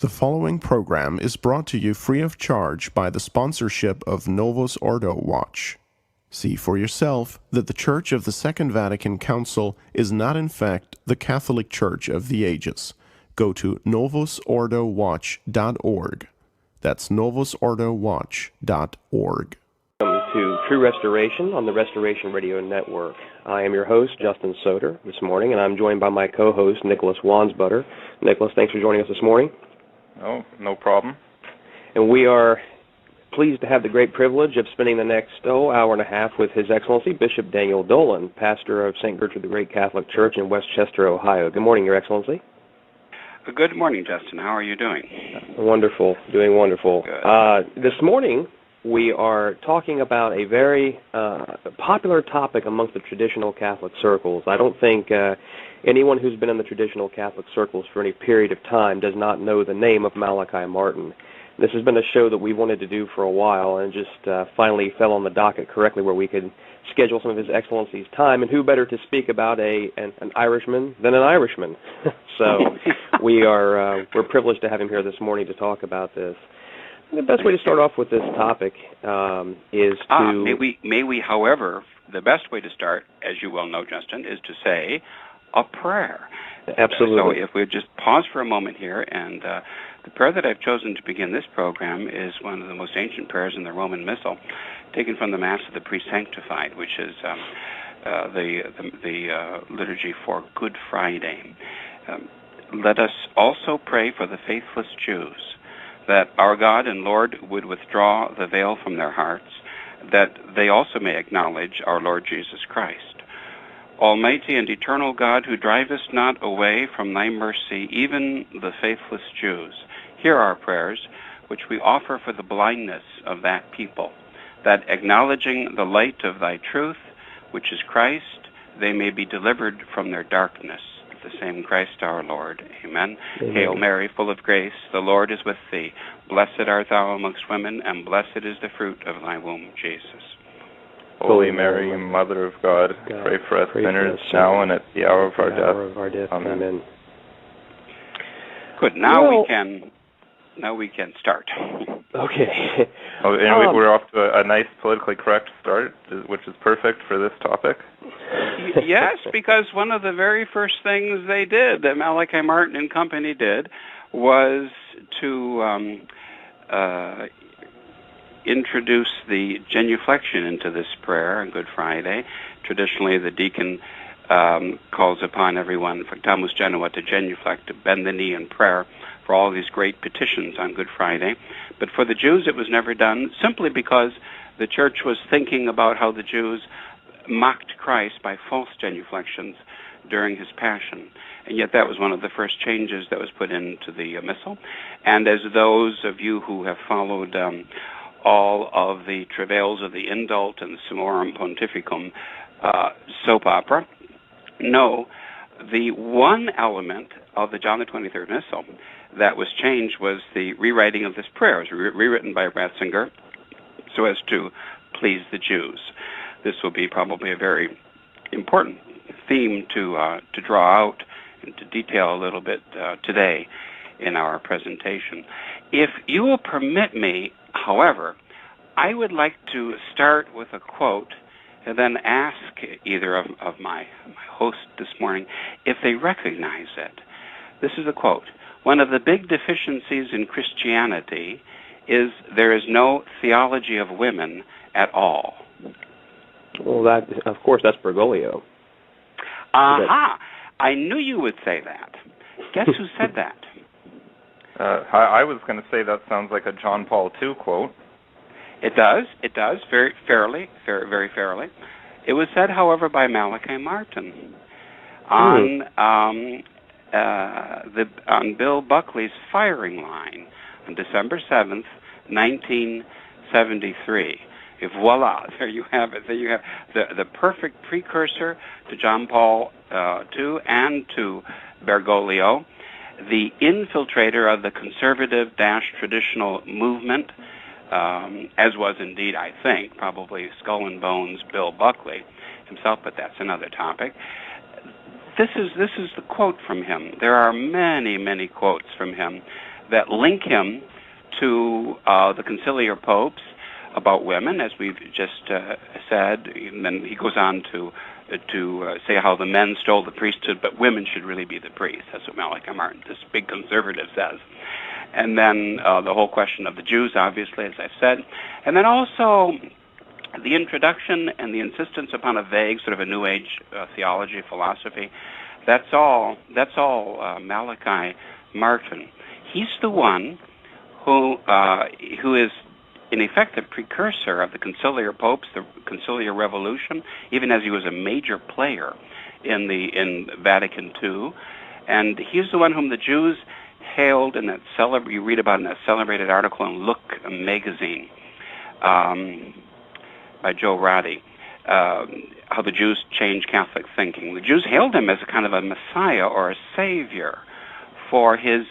The following program is brought to you free of charge by the sponsorship of Novus Ordo Watch. See for yourself that the Church of the Second Vatican Council is not in fact the Catholic Church of the ages. Go to novusordowatch.org. That's novusordowatch.org. Welcome to True Restoration on the Restoration Radio Network. I am your host, Justin Soder, this morning, and I'm joined by my co-host, Nicholas Wansbutter. Nicholas, thanks for joining us this morning. Oh, no problem. And we are pleased to have the great privilege of spending the next hour and a half with His Excellency Bishop Daniel Dolan, pastor of St. Gertrude the Great Catholic Church in Westchester, Ohio. Good morning, Your Excellency. Good morning, Justin. How are you doing? Wonderful, doing wonderful. This morning, we are talking about a very popular topic amongst the traditional Catholic circles. I don't think anyone who's been in the traditional Catholic circles for any period of time does not know the name of Malachi Martin. This has been a show that we wanted to do for a while and just finally fell on the docket correctly where we could schedule some of His Excellency's time, and who better to speak about an Irishman than an Irishman. So we're privileged to have him here this morning to talk about this. The best way to start off with this topic is to... May we, however, the best way to start, as you well know, Justin, is to say a prayer. Absolutely. So if we just pause for a moment here, and the prayer that I've chosen to begin this program is one of the most ancient prayers in the Roman Missal, taken from the Mass of the Pre-Sanctified, which is the liturgy for Good Friday. Let us also pray for the faithless Jews, that our God and Lord would withdraw the veil from their hearts, that they also may acknowledge our Lord Jesus Christ. Almighty and eternal God, who drivest not away from thy mercy even the faithless Jews, hear our prayers, which we offer for the blindness of that people, that acknowledging the light of thy truth, which is Christ, they may be delivered from their darkness. The same Christ our Lord. Amen. Amen. Hail Mary, full of grace, the Lord is with thee. Blessed art thou amongst women, and blessed is the fruit of thy womb, Jesus. Holy Mary, Mother of God, pray for us sinners, now and at the hour of our death. Amen. Amen. Good. Now we can start. Okay. We're off to a nice politically correct start, which is perfect for this topic. Yes, because one of the very first things they did, that Malachi Martin and company did, was to introduce the genuflection into this prayer on Good Friday. Traditionally, the deacon calls upon everyone, Factamus Genua, to genuflect, to bend the knee in prayer for all these great petitions on Good Friday. But for the Jews, it was never done, simply because the church was thinking about how the Jews mocked Christ by false genuflections during his passion. And yet that was one of the first changes that was put into the Missal. And as those of you who have followed all of the travails of the Indult and the Summorum Pontificum soap opera know, the one element of the John the 23rd Missal that was changed was the rewriting of this prayer. It was rewritten by Ratzinger so as to please the Jews. This will be probably a very important theme to draw out and to detail a little bit today in our presentation. If you will permit me, however, I would like to start with a quote and then ask either of my hosts this morning if they recognize it. This is a quote. One of the big deficiencies in Christianity is there is no theology of women at all. Well, of course, that's Bergoglio. Aha! I knew you would say that. Guess who said that? I was going to say that sounds like a John Paul II quote. It does, very fairly. It was said, however, by Malachi Martin on Bill Buckley's firing line on December 7th, 1973. Voila, there you have it. There you have the perfect precursor to John Paul II and to Bergoglio, the infiltrator of the conservative-traditional movement, as was indeed, I think, probably Skull and Bones Bill Buckley himself, but that's another topic. This is the quote from him. There are many, many quotes from him that link him to the conciliar popes about women, as we've just said. And then he goes on to say how the men stole the priesthood, but women should really be the priests. That's what Malachi Martin, this big conservative, says. And then the whole question of the Jews, obviously, as I've said. And then also the introduction and the insistence upon a vague sort of a New Age theology, philosophy. That's all Malachi Martin. He's the one who is, in effect, the precursor of the conciliar popes, the conciliar revolution, even as he was a major player in Vatican II. And he's the one whom the Jews hailed in that you read about in that celebrated article in Look magazine by Joe Roddy, how the Jews changed Catholic thinking. The Jews hailed him as a kind of a messiah or a savior for his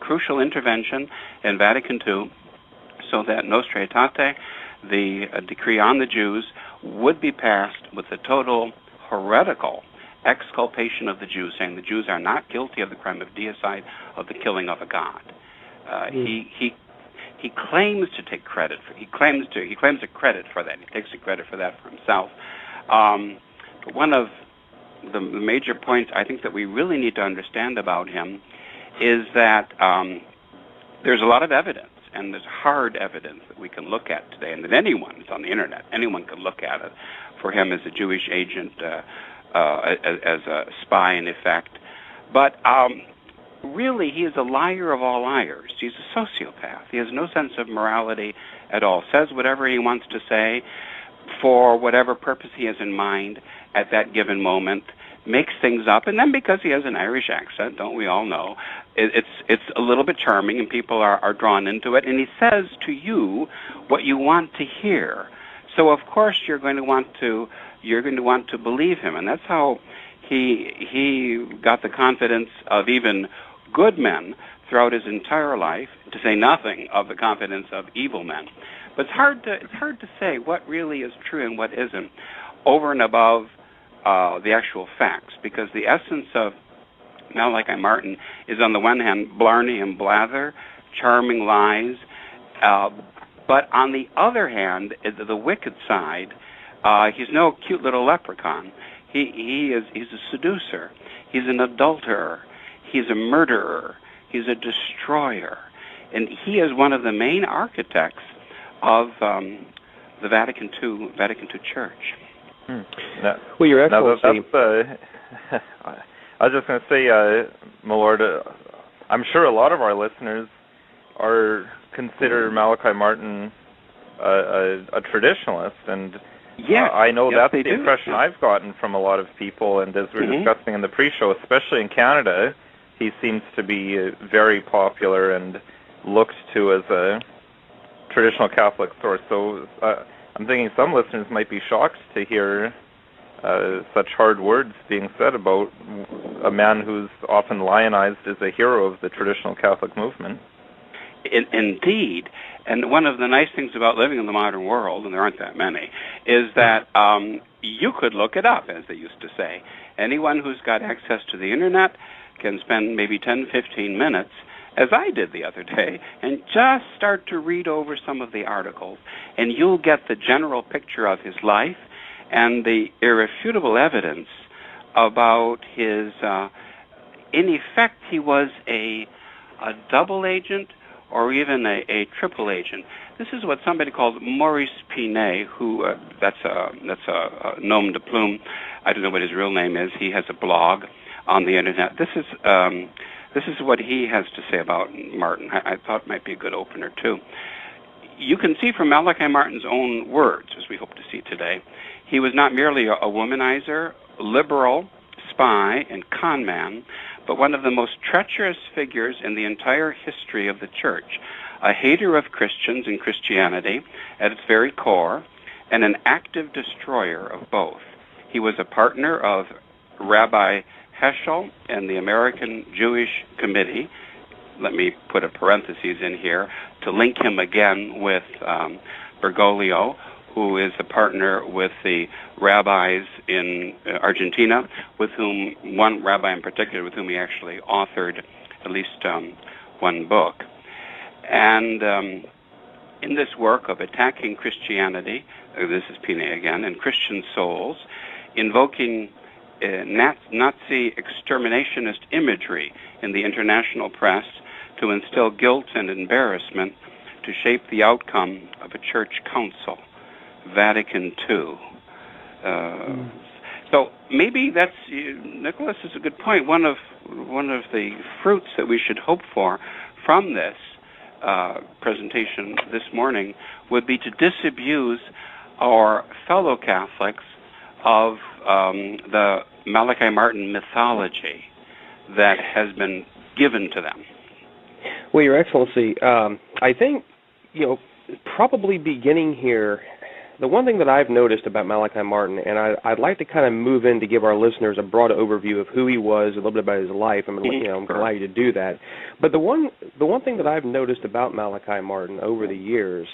crucial intervention in Vatican II, so that Nostra Aetate, the decree on the Jews, would be passed with the total heretical exculpation of the Jews, saying the Jews are not guilty of the crime of deicide, of the killing of a god. He claims to take credit. He claims a credit for that. He takes the credit for that for himself. But one of the major points I think that we really need to understand about him is that there's a lot of evidence, and there's hard evidence that we can look at today, and that anyone, it's on the internet, anyone can look at it, for him as a Jewish agent, as a spy in effect. But really, he is a liar of all liars. He's a sociopath. He has no sense of morality at all. Says whatever he wants to say for whatever purpose he has in mind at that given moment, makes things up, and then because he has an Irish accent, don't we all know, it's a little bit charming, and people are drawn into it, and he says to you what you want to hear. So of course you're going to want to believe him, and that's how he got the confidence of even good men throughout his entire life, to say nothing of the confidence of evil men. But it's hard to say what really is true and what isn't, over and above the actual facts, because the essence of Malachi Martin is, on the one hand, blarney and blather, charming lies, but on the other hand, the wicked side, he's no cute little leprechaun. He's a seducer. He's an adulterer. He's a murderer. He's a destroyer. And he is one of the main architects of the Vatican II Church. Well, Your Excellency, I was just going to say, my Lord, I'm sure a lot of our listeners consider Malachi Martin a traditionalist, and I know that's the impression I've gotten from a lot of people. And as we were discussing in the pre-show, especially in Canada, he seems to be very popular and looked to as a traditional Catholic source. So I'm thinking some listeners might be shocked to hear such hard words being said about a man who's often lionized as a hero of the traditional Catholic movement. Indeed. And one of the nice things about living in the modern world, and there aren't that many, is that you could look it up, as they used to say. Anyone who's got access to the internet can spend maybe 10, 15 minutes, as I did the other day, and just start to read over some of the articles, and you'll get the general picture of his life and the irrefutable evidence about his, in effect, he was a double agent or even a triple agent. This is what somebody called Maurice Pinet, who, that's a nom de plume. I don't know what his real name is. He has a blog on the internet. This is what he has to say about Martin. I thought it might be a good opener, too. You can see from Malachi Martin's own words, as we hope to see today, he was not merely a womanizer, liberal, spy, and con man, but one of the most treacherous figures in the entire history of the Church, a hater of Christians and Christianity at its very core, and an active destroyer of both. He was a partner of Rabbi Heschel and the American Jewish Committee. Let me put a parenthesis in here to link him again with Bergoglio, who is a partner with the rabbis in Argentina, with whom, one rabbi in particular, with whom he actually authored at least one book. And in this work of attacking Christianity, this is Pine again, and Christian souls, invoking Nazi exterminationist imagery in the international press to instill guilt and embarrassment to shape the outcome of a church council, Vatican II. So maybe that's, Nicholas is a good point. One of the fruits that we should hope for from this presentation this morning would be to disabuse our fellow Catholics of the Malachi Martin mythology that has been given to them. Well, Your Excellency, I think, probably beginning here, the one thing that I've noticed about Malachi Martin, and I'd like to kind of move in to give our listeners a broad overview of who he was, a little bit about his life. I'm going to allow you to do that. But the one thing that I've noticed about Malachi Martin over the years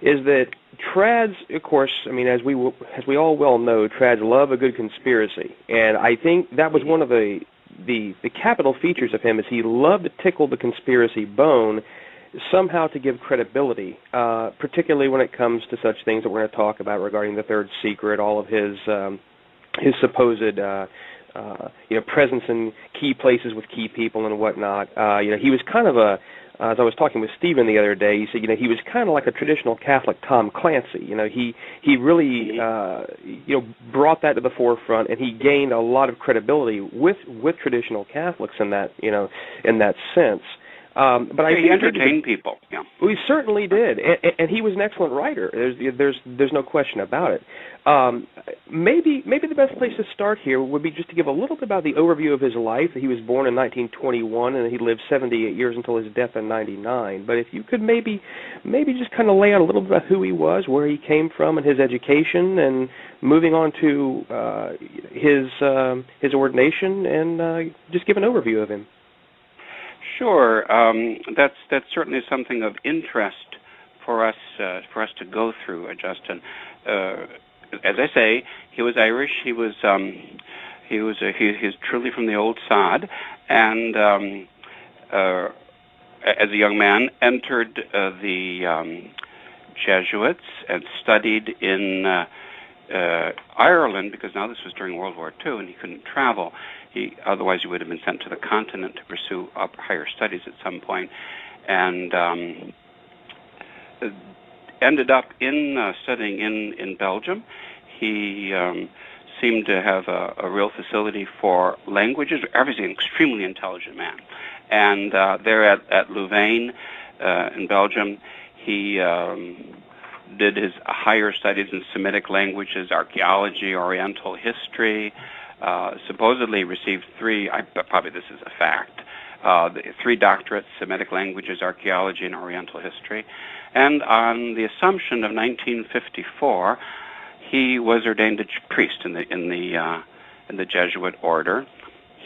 is that trads, of course, I mean, as we all well know, trads love a good conspiracy, and I think that was one of the capital features of him is he loved to tickle the conspiracy bone, somehow to give credibility, particularly when it comes to such things that we're going to talk about regarding the Third Secret, all of his supposed presence in key places with key people and whatnot. He was kind of as I was talking with Stephen the other day, he said, he was kind of like a traditional Catholic Tom Clancy. He really, brought that to the forefront, and he gained a lot of credibility with traditional Catholics in that, in that sense. But I think he entertained people. Yeah, we certainly did, and he was an excellent writer. There's no question about it. Maybe the best place to start here would be just to give a little bit about the overview of his life. He was born in 1921, and he lived 78 years until his death in 99. But if you could maybe just kind of lay out a little bit about who he was, where he came from, and his education, and moving on to his ordination, and just give an overview of him. Sure, that's certainly something of interest for us to go through, Justin. As I say, he was Irish. He's truly from the old sod, and as a young man, entered the Jesuits and studied in Ireland, because now this was during World War II, and he couldn't travel. Otherwise, he would have been sent to the continent to pursue higher studies at some point, and ended up studying in Belgium. He seemed to have a real facility for languages. Obviously, an extremely intelligent man. And there at Louvain in Belgium, he did his higher studies in Semitic languages, archaeology, Oriental history. Supposedly received probably this is a fact, 3 doctorates, Semitic languages, archaeology, and Oriental history. And on the Assumption of 1954, he was ordained a priest in the Jesuit order.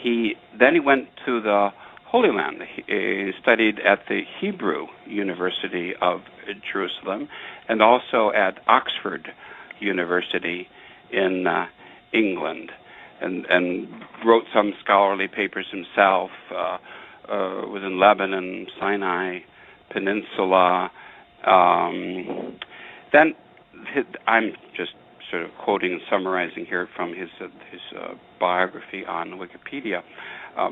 Then he went to the Holy Land. He studied at the Hebrew University of Jerusalem and also at Oxford University in England. And wrote some scholarly papers himself, was in Lebanon, Sinai Peninsula. Then I'm just sort of quoting and summarizing here from his biography on Wikipedia,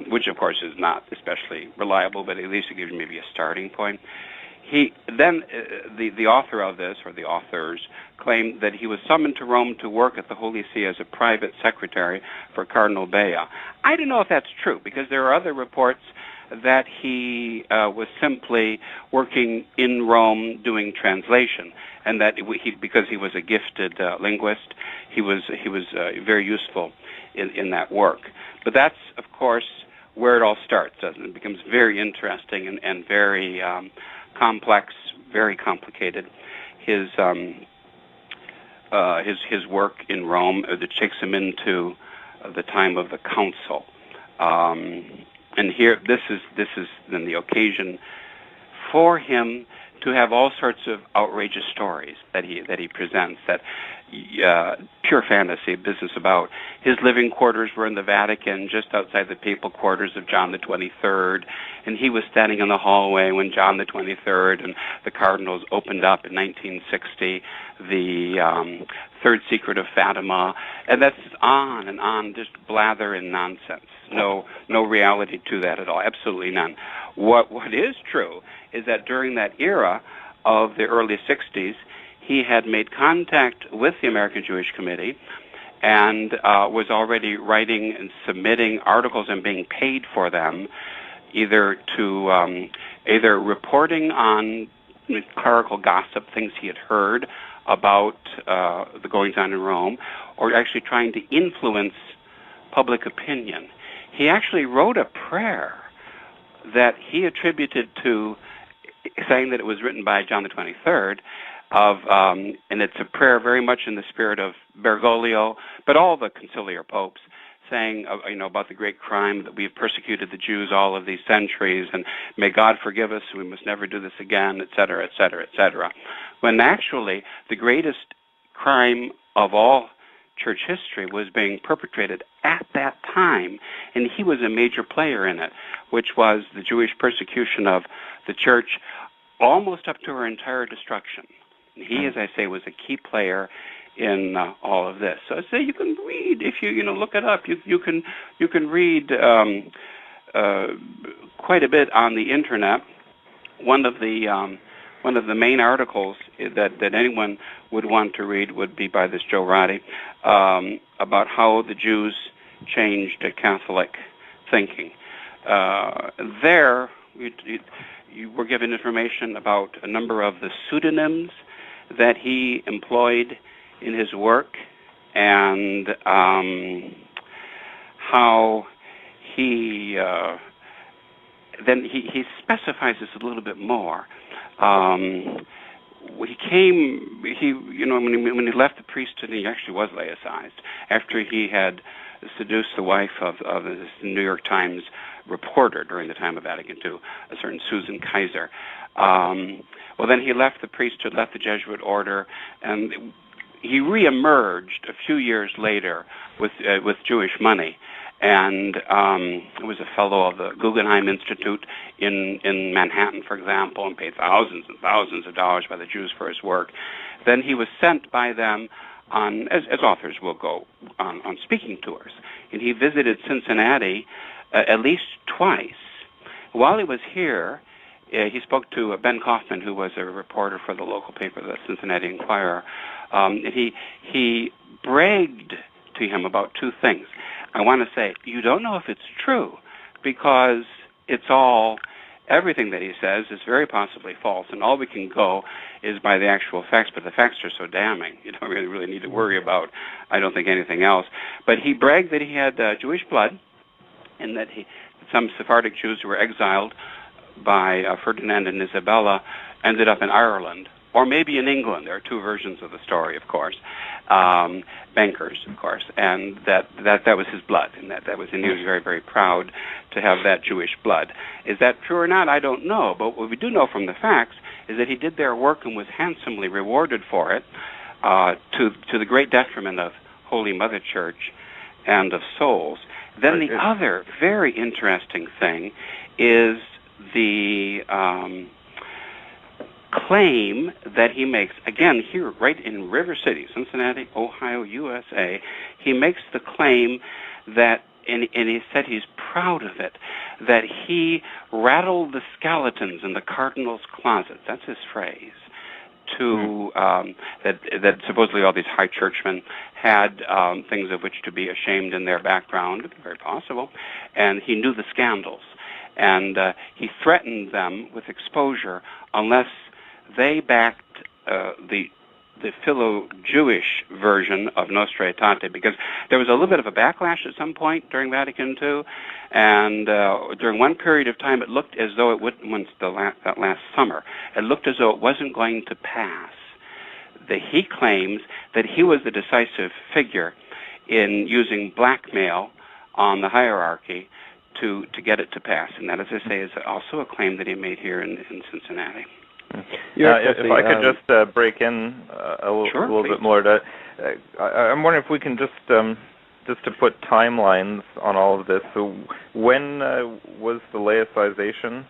which of course is not especially reliable, but at least it gives you maybe a starting point. He then, the author of this, or the authors, claimed that he was summoned to Rome to work at the Holy See as a private secretary for Cardinal Bea. I don't know if that's true, because there are other reports that he was simply working in Rome doing translation, and that because he was a gifted linguist, he was very useful in that work. But that's, of course, where it all starts, doesn't it? It becomes very interesting and very complex, very complicated. His work in Rome that takes him into the time of the council, and here this is then the occasion for him to have all sorts of outrageous stories that he presents. That pure fantasy business about. His living quarters were in the Vatican, just outside the papal quarters of John the 23rd, and he was standing in the hallway when John the 23rd and the cardinals opened up in 1960 the Third Secret of Fatima, and that's on and on, just blather and nonsense. No reality to that at all, absolutely none. What is true is that during that era of the early 60s, he had made contact with the American Jewish Committee and was already writing and submitting articles and being paid for them, either reporting on clerical gossip, things he had heard about the goings-on in Rome, or actually trying to influence public opinion. He actually wrote a prayer that he attributed to, saying that it was written by John the 23rd, and it's a prayer very much in the spirit of Bergoglio, but all the conciliar popes, saying about the great crime that we've persecuted the Jews all of these centuries, and may God forgive us, we must never do this again, etc., etc., etc. When actually the greatest crime of all church history was being perpetrated at that time, and he was a major player in it, which was the Jewish persecution of the church almost up to her entire destruction. He, as I say, was a key player in all of this. So I say you can read, if you look it up. You can read quite a bit on the internet. One of the main articles that anyone would want to read would be by this Joe Roddy about how the Jews changed Catholic thinking. There, you were given information about a number of the pseudonyms that he employed in his work, and how he specifies this a little bit more. When he left the priesthood, he actually was laicized after he had seduced the wife of this New York Times reporter during the time of Vatican II, a certain Susan Kaiser. Well, then he left the priesthood, left the Jesuit order, and he reemerged a few years later with Jewish money, and was a fellow of the Guggenheim Institute in Manhattan, for example, and paid thousands and thousands of dollars by the Jews for his work. Then he was sent by them on, as authors will go, on speaking tours, and he visited Cincinnati at least twice. While he was here, he spoke to Ben Kaufman, who was a reporter for the local paper, the Cincinnati Enquirer. And he bragged to him about two things. I want to say, you don't know if it's true, because everything that he says is very possibly false, and all we can go is by the actual facts, but the facts are so damning, you don't really need to worry about, I don't think, anything else. But he bragged that he had Jewish blood, and that some Sephardic Jews who were exiled by Ferdinand and Isabella ended up in Ireland, or maybe in England. There are two versions of the story, of course. Bankers, of course, and that was his blood, and and he was very, very proud to have that Jewish blood. Is that true or not? I don't know, but what we do know from the facts is that he did their work and was handsomely rewarded for it, to the great detriment of Holy Mother Church and of souls. Then the other very interesting thing is the claim that he makes, again, here, right in River City, Cincinnati, Ohio, USA, he makes the claim that, and he said he's proud of it, that he rattled the skeletons in the cardinal's closet. That's his phrase. That supposedly all these high churchmen had things of which to be ashamed in their background, very possible, and he knew the scandals. And he threatened them with exposure unless they backed the philo-Jewish version of Nostra Aetate, because there was a little bit of a backlash at some point during Vatican II, and during one period of time it looked as though it would, that last summer, it looked as though it wasn't going to pass. He claims that he was the decisive figure in using blackmail on the hierarchy to get it to pass, and that, as I say, is also a claim that he made here in Cincinnati. If I could just break in a little bit more, I'm wondering if we can just to put timelines on all of this. So when was the laicization?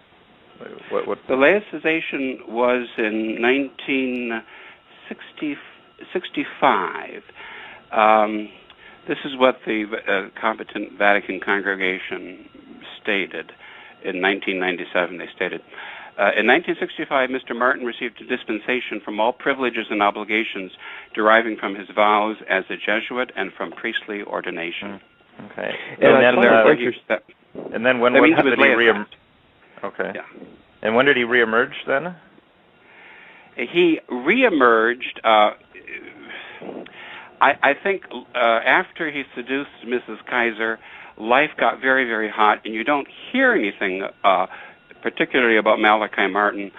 What? The laicization was in 1965. This is what the competent Vatican congregation stated in 1997. They stated, in 1965, Mr. Martin received a dispensation from all privileges and obligations deriving from his vows as a Jesuit and from priestly ordination. Okay. And then when did he reemerge? Okay. Yeah. And when did he reemerge then? He reemerged, I think, after he seduced Mrs. Kaiser. Life got very, very hot, and you don't hear anything particularly about Malachi Martin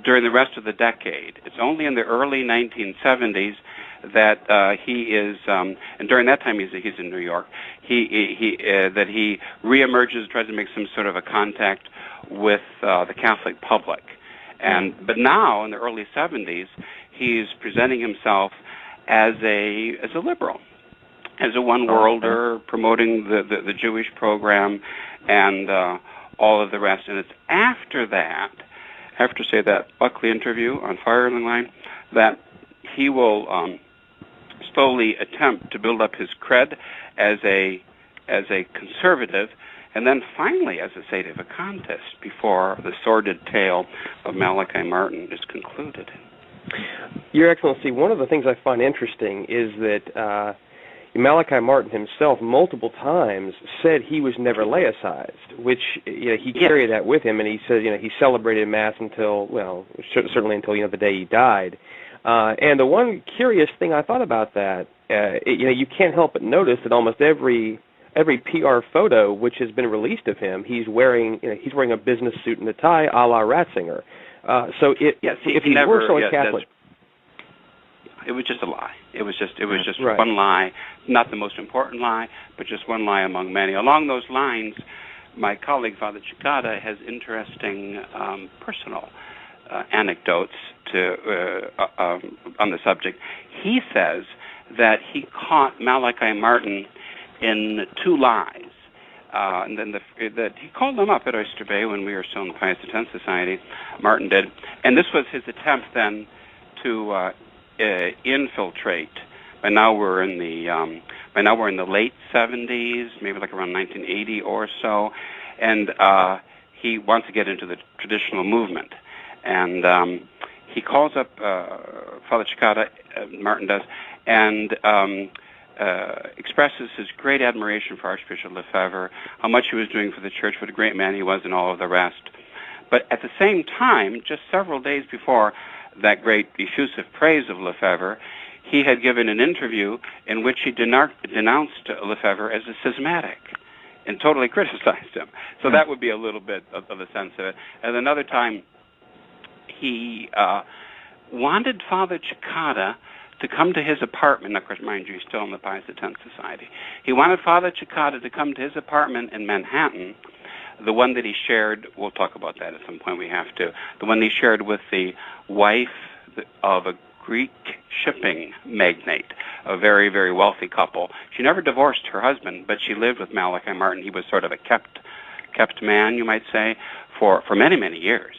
during the rest of the decade. It's only in the early 1970s that he is, and during that time he's in New York, that he reemerges, tries to make some sort of a contact with the Catholic public. But now, in the early 70s, he's presenting himself as a liberal, as a one-worlder, promoting the Jewish program and all of the rest. And it's after that, after, say, that Buckley interview on Firing Line, that he will slowly attempt to build up his cred as a conservative, and then finally as a state of a contest before the sordid tale of Malachi Martin is concluded. Your Excellency, one of the things I find interesting is that Malachi Martin himself multiple times said he was never laicized, which he carried that with him, and he said he celebrated Mass until, certainly until the day he died. And the one curious thing I thought about that, you can't help but notice that almost every PR photo which has been released of him, he's wearing a business suit and a tie, a la Ratzinger. So if he were so Catholic. It was just a lie. It was just one lie, not the most important lie, but just one lie among many. Along those lines, my colleague, Father Cicada, has interesting personal anecdotes on the subject. He says that he caught Malachi Martin in two lies. And then that he called them up at Oyster Bay when we were still in the Pius X Society. Martin did, and this was his attempt then to infiltrate. By now we're in the late 70s, maybe like around 1980 or so, and he wants to get into the traditional movement. And he calls up Father Cicada, Martin does, and expresses his great admiration for Archbishop Lefebvre, how much he was doing for the church, what a great man he was, and all of the rest. But at the same time, just several days before that great effusive praise of Lefebvre, he had given an interview in which he denounced Lefebvre as a schismatic and totally criticized him. So that would be a little bit of a sense of it. And another time, he wanted Father Cicada to come to his apartment. Of course, mind you, he's still in the Pius X Society. He wanted Father Cicada to come to his apartment in Manhattan, the one that he shared, we'll talk about that at some point, we have to, the one he shared with the wife of a Greek shipping magnate, a very, very wealthy couple. She never divorced her husband, but she lived with Malachi Martin. He was sort of a kept man, you might say, for many, many years.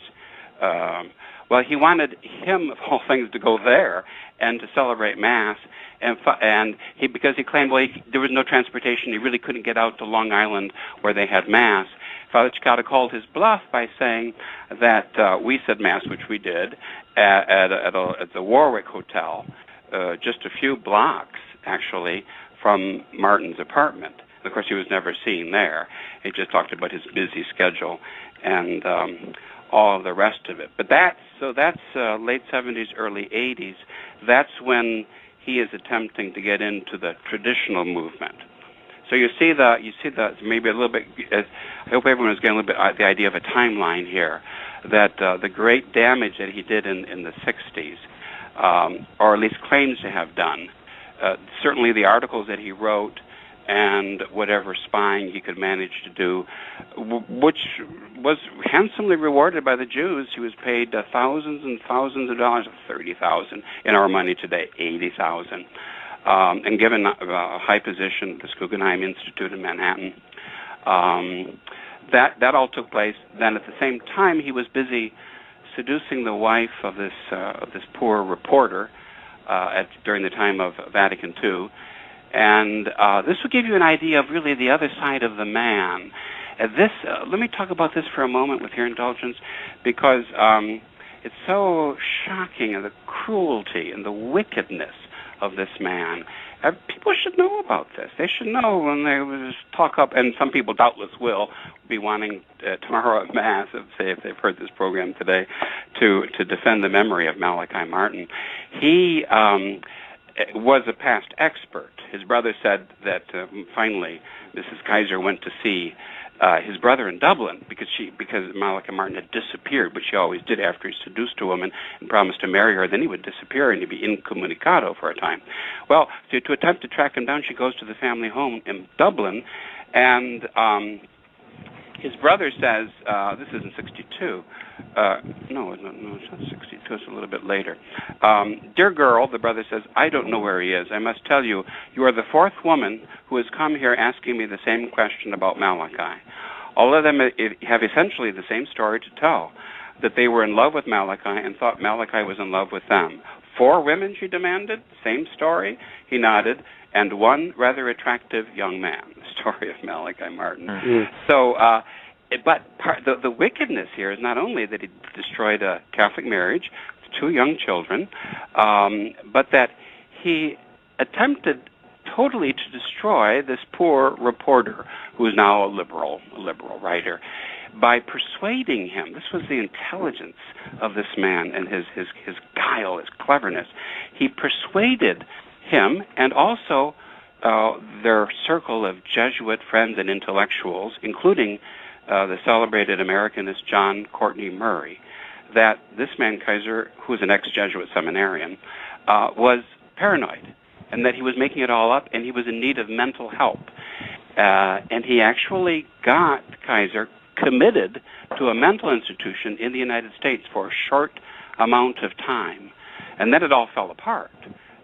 Well, he wanted him, of all things, to go there and to celebrate Mass, and because he claimed, there was no transportation, he really couldn't get out to Long Island where they had Mass. Father Cicada called his bluff by saying that we said Mass, which we did, at the Warwick Hotel, just a few blocks, actually, from Martin's apartment. Of course, he was never seen there. He just talked about his busy schedule and all of the rest of it. But that's late 70s, early 80s. That's when he is attempting to get into the traditional movement. So you see the maybe a little bit. I hope everyone is getting a little bit the idea of a timeline here. That the great damage that he did in the 60s, or at least claims to have done. Certainly, the articles that he wrote and whatever spying he could manage to do, which was handsomely rewarded by the Jews. He was paid thousands and thousands of dollars, $30,000 in our money today, $80,000, and given a high position at the Guggenheim Institute in Manhattan. That all took place. Then at the same time, he was busy seducing the wife of this poor reporter during the time of Vatican II. And this will give you an idea of really the other side of the man. Let me talk about this for a moment with your indulgence, because it's so shocking, and the cruelty and the wickedness of this man. People should know about this. They should know when they talk up, and some people doubtless will be wanting tomorrow at Mass, if they've heard this program today, to defend the memory of Malachi Martin. He was a past expert. His brother said that finally Mrs. Kaiser went to see his brother in Dublin because Malachi Martin had disappeared, which he always did after he seduced a woman and promised to marry her. Then he would disappear and he'd be incommunicado for a time. Well, to attempt to track him down, she goes to the family home in Dublin, and his brother says, this is in 62. No, it's not 62. It's a little bit later. Dear girl, the brother says, I don't know where he is. I must tell you, you are the fourth woman who has come here asking me the same question about Malachi. All of them have essentially the same story to tell, that they were in love with Malachi and thought Malachi was in love with them. 4 women, she demanded, same story. He nodded, and one rather attractive young man. The story of Malachi Martin. Mm-hmm. So, but the wickedness here is not only that he destroyed a Catholic marriage, 2 young children, but that he attempted totally to destroy this poor reporter, who is now a liberal writer, by persuading him. This was the intelligence of this man and his guile, his cleverness. He persuaded him and also their circle of Jesuit friends and intellectuals, including the celebrated Americanist John Courtney Murray, that this man Kaiser, who was an ex-Jesuit seminarian, was paranoid, and that he was making it all up, and he was in need of mental help. And he actually got Kaiser committed to a mental institution in the United States for a short amount of time. And then it all fell apart.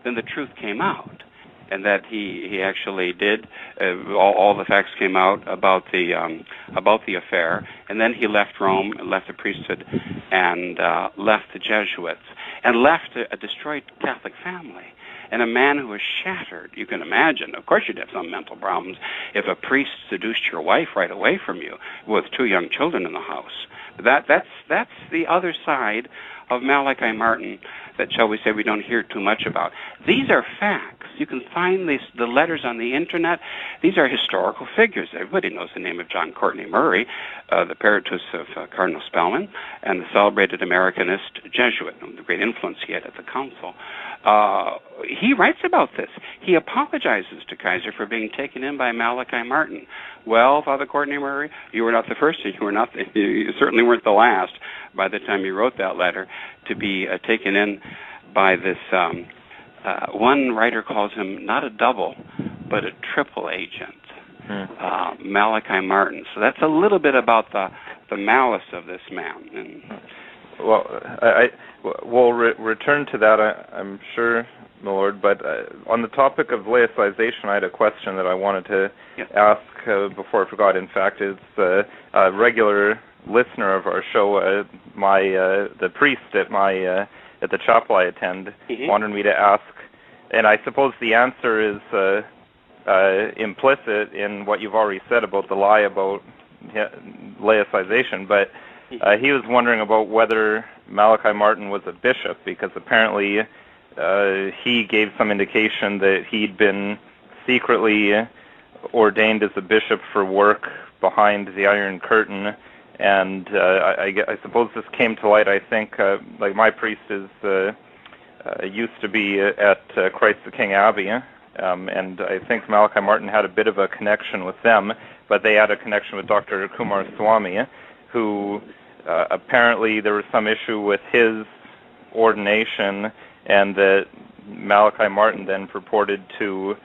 Then the truth came out, and that he actually did. All the facts came out about the affair, and then he left Rome, left the priesthood, and left the Jesuits, and left a destroyed Catholic family, and a man who was shattered. You can imagine. Of course, you'd have some mental problems if a priest seduced your wife right away from you with 2 young children in the house. That's the other side of Malachi Martin that, shall we say, we don't hear too much about. These are facts. You can find the letters on the internet. These are historical figures. Everybody knows the name of John Courtney Murray, the Peritus of Cardinal Spellman, and the celebrated Americanist Jesuit, the great influence he had at the council. He writes about this. He apologizes to Kaiser for being taken in by Malachi Martin. Well, Father Courtney Murray, you were not the first, you certainly weren't the last by the time you wrote that letter to be taken in by this, one writer calls him not a double, but a triple agent, Malachi Martin. So that's a little bit about the malice of this man. And, well, we'll return to that, I'm sure, my Lord, but on the topic of laicization, I had a question that I wanted to ask before I forgot. In fact, it's a regular listener of our show, the priest at the chapel I attend, wanted me to ask, and I suppose the answer is implicit in what you've already said about the lie about laicization, but he was wondering about whether Malachi Martin was a bishop, because apparently he gave some indication that he'd been secretly ordained as a bishop for work behind the Iron Curtain. And I suppose this came to light, I think, like my priest used to be at Christ the King Abbey, and I think Malachi Martin had a bit of a connection with them, but they had a connection with Dr. Kumar Swami, who apparently there was some issue with his ordination, and that Malachi Martin then purported to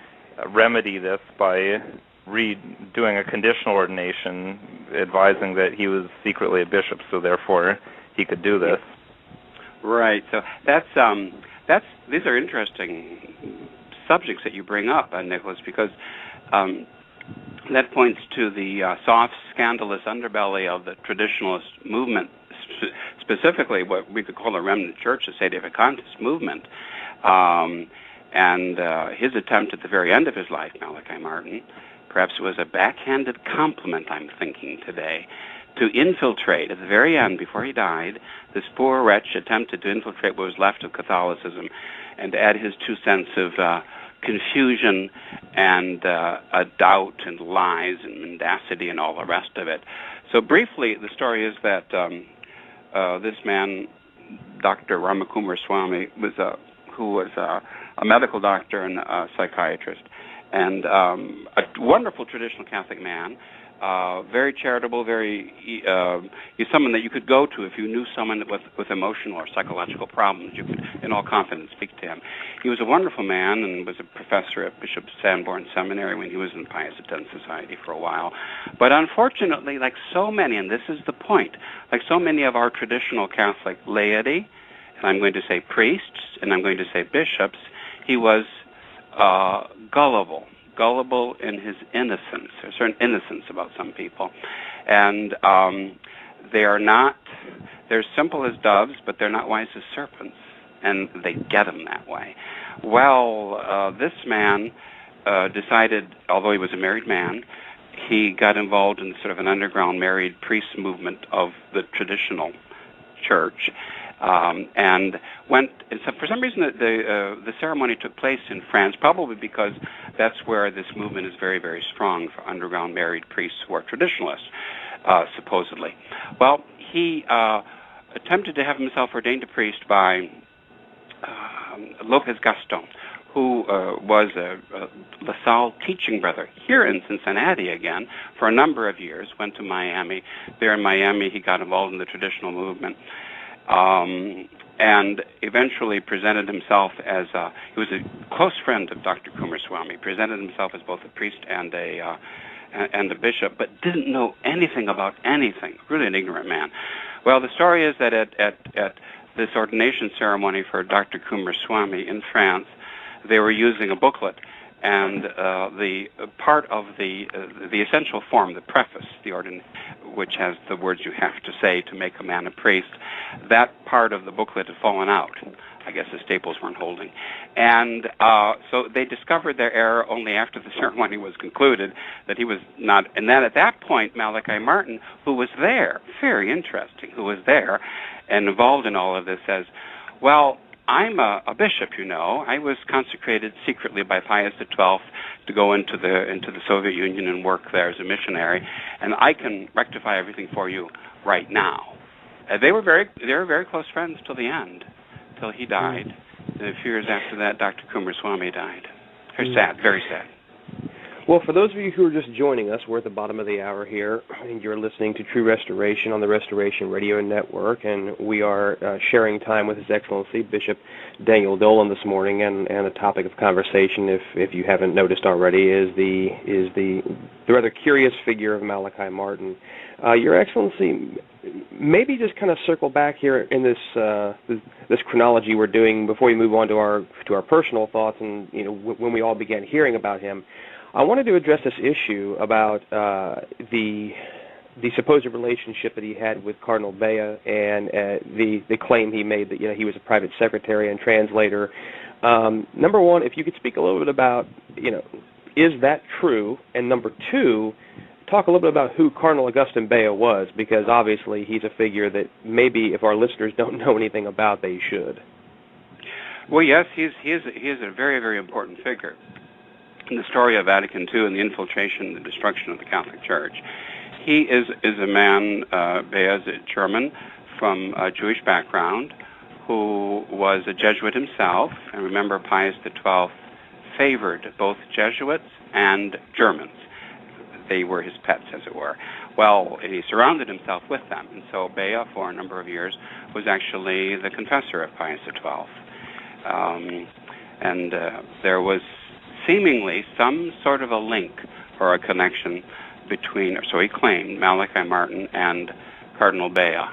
remedy this by doing a conditional ordination, advising that he was secretly a bishop, so therefore he could do this. Right. So these are interesting subjects that you bring up, Nicholas, because that points to the soft, scandalous underbelly of the traditionalist movement, specifically what we could call the remnant church, the sedevacantist movement, and his attempt at the very end of his life, Malachi Martin, perhaps it was a backhanded compliment, I'm thinking today, to infiltrate at the very end, before he died. This poor wretch attempted to infiltrate what was left of Catholicism and add his 2 cents of confusion and a doubt and lies and mendacity and all the rest of it. So briefly, the story is that this man, Dr. Ramakumar Swami, who was a medical doctor and a psychiatrist, and a wonderful traditional Catholic man, very charitable, he's someone that you could go to if you knew someone with emotional or psychological problems. You could, in all confidence, speak to him. He was a wonderful man and was a professor at Bishop Sanborn Seminary when he was in the Pius X Society for a while. But unfortunately, like so many, and this is the point, like so many of our traditional Catholic laity, and I'm going to say priests, and I'm going to say bishops, he was gullible in his innocence. There's a certain innocence about some people. And they're simple as doves, but they're not wise as serpents. And they get them that way. Well, this man decided, although he was a married man, he got involved in sort of an underground married priest movement of the traditional church. And so for some reason the ceremony took place in France, probably because that's where this movement is very, very strong for underground married priests who are traditionalists, supposedly. Well, he attempted to have himself ordained a priest by Lopez Gaston, who was a La Salle teaching brother here in Cincinnati again for a number of years, went to Miami. There in Miami he got involved in the traditional movement. And eventually presented himself as he was a close friend of Dr. Kumaraswamy, presented himself as both a priest and a bishop, but didn't know anything about anything, really an ignorant man. Well, the story is that at this ordination ceremony for Dr. Kumaraswamy in France, they were using a booklet, and the part of the essential form, the preface, which has the words you have to say to make a man a priest, that part of the booklet had fallen out. I guess the staples weren't holding. And so they discovered their error only after the ceremony was concluded, that he was not. And then at that point, Malachi Martin, who was there, very interesting, who was there and involved in all of this, says, well, I'm a bishop, you know. I was consecrated secretly by Pius XII to go into the Soviet Union and work there as a missionary, and I can rectify everything for you right now. They were very close friends till the end, till he died. And a few years after that, Dr. Kumaraswamy died. Very sad, very sad. Well, for those of you who are just joining us, we're at the bottom of the hour here, and you're listening to True Restoration on the Restoration Radio Network, and we are sharing time with His Excellency Bishop Daniel Dolan this morning, and the topic of conversation, if you haven't noticed already, is the rather curious figure of Malachi Martin. Your Excellency, maybe just kind of circle back here in this chronology we're doing before we move on to our personal thoughts, and when we all began hearing about him. I wanted to address this issue about the supposed relationship that he had with Cardinal Bea and the claim he made that he was a private secretary and translator. Number one, if you could speak a little bit about is that true? And number two, talk a little bit about who Cardinal Augustine Bea was, because obviously he's a figure that maybe if our listeners don't know anything about, they should. Well, yes, he is a very, very important figure in the story of Vatican II and the infiltration and the destruction of the Catholic Church. He is a man, Bea is a German from a Jewish background who was a Jesuit himself. And remember, Pius XII favored both Jesuits and Germans. They were his pets, as it were. Well, he surrounded himself with them. And so Bea, for a number of years, was actually the confessor of Pius XII. And there was seemingly some sort of a link or a connection between, or so he claimed, Malachi Martin and Cardinal Bea.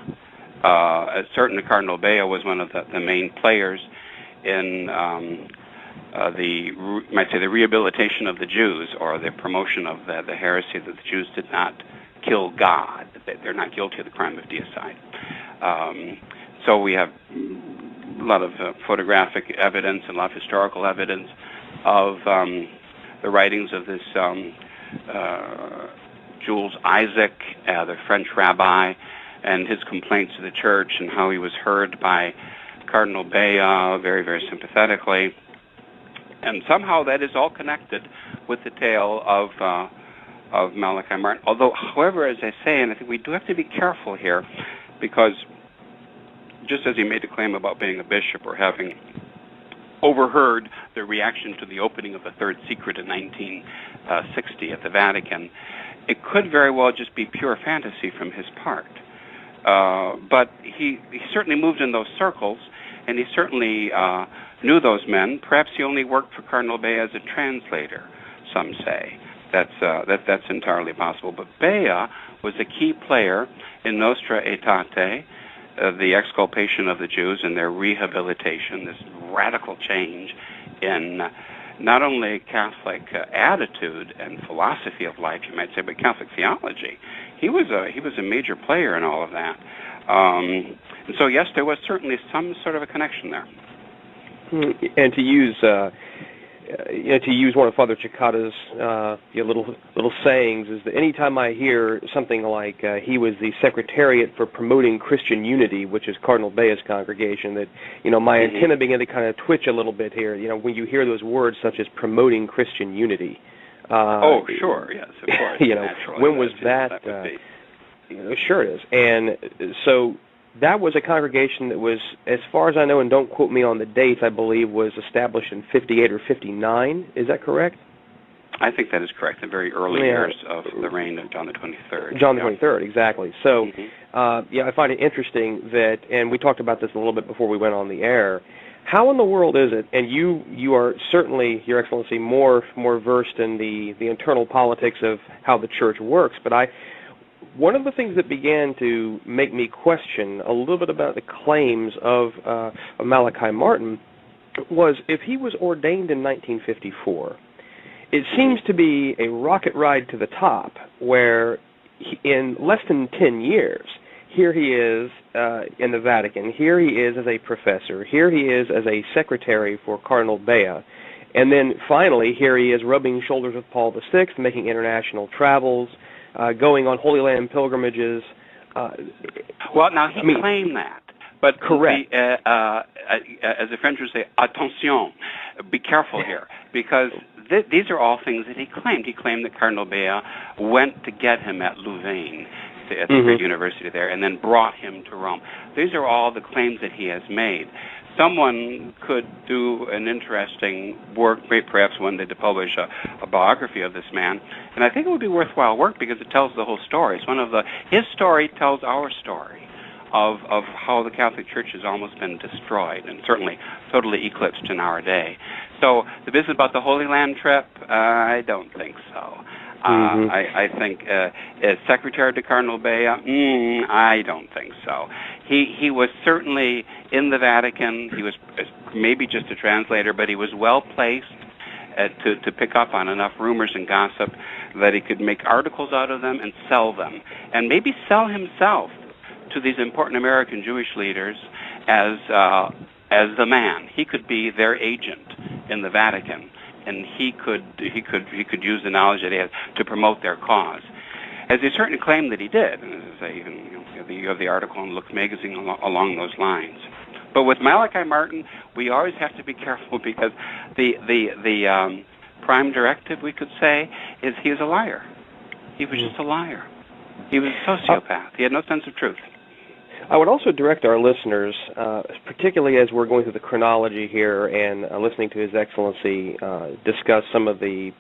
Certainly Cardinal Bea was one of the main players in the rehabilitation of the Jews, or the promotion of the heresy that the Jews did not kill God, that they're not guilty of the crime of deicide. So we have a lot of photographic evidence and a lot of historical evidence of the writings of this Jules Isaac, the French rabbi, and his complaints to the church, and how he was heard by Cardinal Bea very, very sympathetically. And somehow that is all connected with the tale of Malachi Martin. Although, however, as I say, and I think we do have to be careful here, because just as he made a claim about being a bishop or having overheard the reaction to the opening of the Third Secret in 1960 at the Vatican, it could very well just be pure fantasy from his part. But he certainly moved in those circles, and he certainly knew those men. Perhaps he only worked for Cardinal Bea as a translator, some say. That's entirely possible. But Bea was a key player in Nostra Aetate, the exculpation of the Jews and their rehabilitation, this radical change in not only Catholic attitude and philosophy of life, you might say, but Catholic theology. He was a major player in all of that. And so, yes, there was certainly some sort of a connection there. And to use one of Father Cicada's little sayings, is that anytime I hear something like he was the Secretariat for Promoting Christian Unity, which is Cardinal Bea's congregation, that my antenna began to kind of twitch a little bit here. When you hear those words such as promoting Christian unity. Oh, sure, yes, of course. When was that? Sure it is. And so that was a congregation that was, as far as I know, and don't quote me on the dates, I believe was established in 58 or 59. Is that correct? I think that is correct. The very early years of the reign of John the 23rd. John the 23rd, exactly. So, I find it interesting that, and we talked about this a little bit before we went on the air, how in the world is it, and you are certainly, Your Excellency, more versed in the internal politics of how the church works, but one of the things that began to make me question a little bit about the claims of Malachi Martin was, if he was ordained in 1954, it seems to be a rocket ride to the top, where in less than 10 years, here he is in the Vatican, here he is as a professor, here he is as a secretary for Cardinal Bea, and then finally here he is rubbing shoulders with Paul VI, making international travels, going on Holy Land pilgrimages. Well, now he claimed that, but correct. As the French would say, attention, be careful here, because these are all things that he claimed. He claimed that Cardinal Bea went to get him at Louvain, at the great university there, and then brought him to Rome. These are all the claims that he has made. Someone could do an interesting work, perhaps one day, to publish a biography of this man, and I think it would be worthwhile work because it tells the whole story. It's his story tells our story of how the Catholic Church has almost been destroyed, and certainly totally eclipsed in our day. So the business about the Holy Land trip, I don't think so. I think as secretary to Cardinal Bea, I don't think so. He was certainly in the Vatican. He was maybe just a translator, but he was well placed to pick up on enough rumors and gossip that he could make articles out of them and sell them, and maybe sell himself to these important American Jewish leaders as the man. He could be their agent in the Vatican, and he could use the knowledge that he had to promote their cause, as he certainly claimed that he did. And as I you have the article in Look magazine along those lines. But with Malachi Martin, we always have to be careful, because the prime directive, we could say, is he is a liar. He was just a liar. He was a sociopath. He had no sense of truth. I would also direct our listeners, particularly as we're going through the chronology here and listening to His Excellency discuss some of the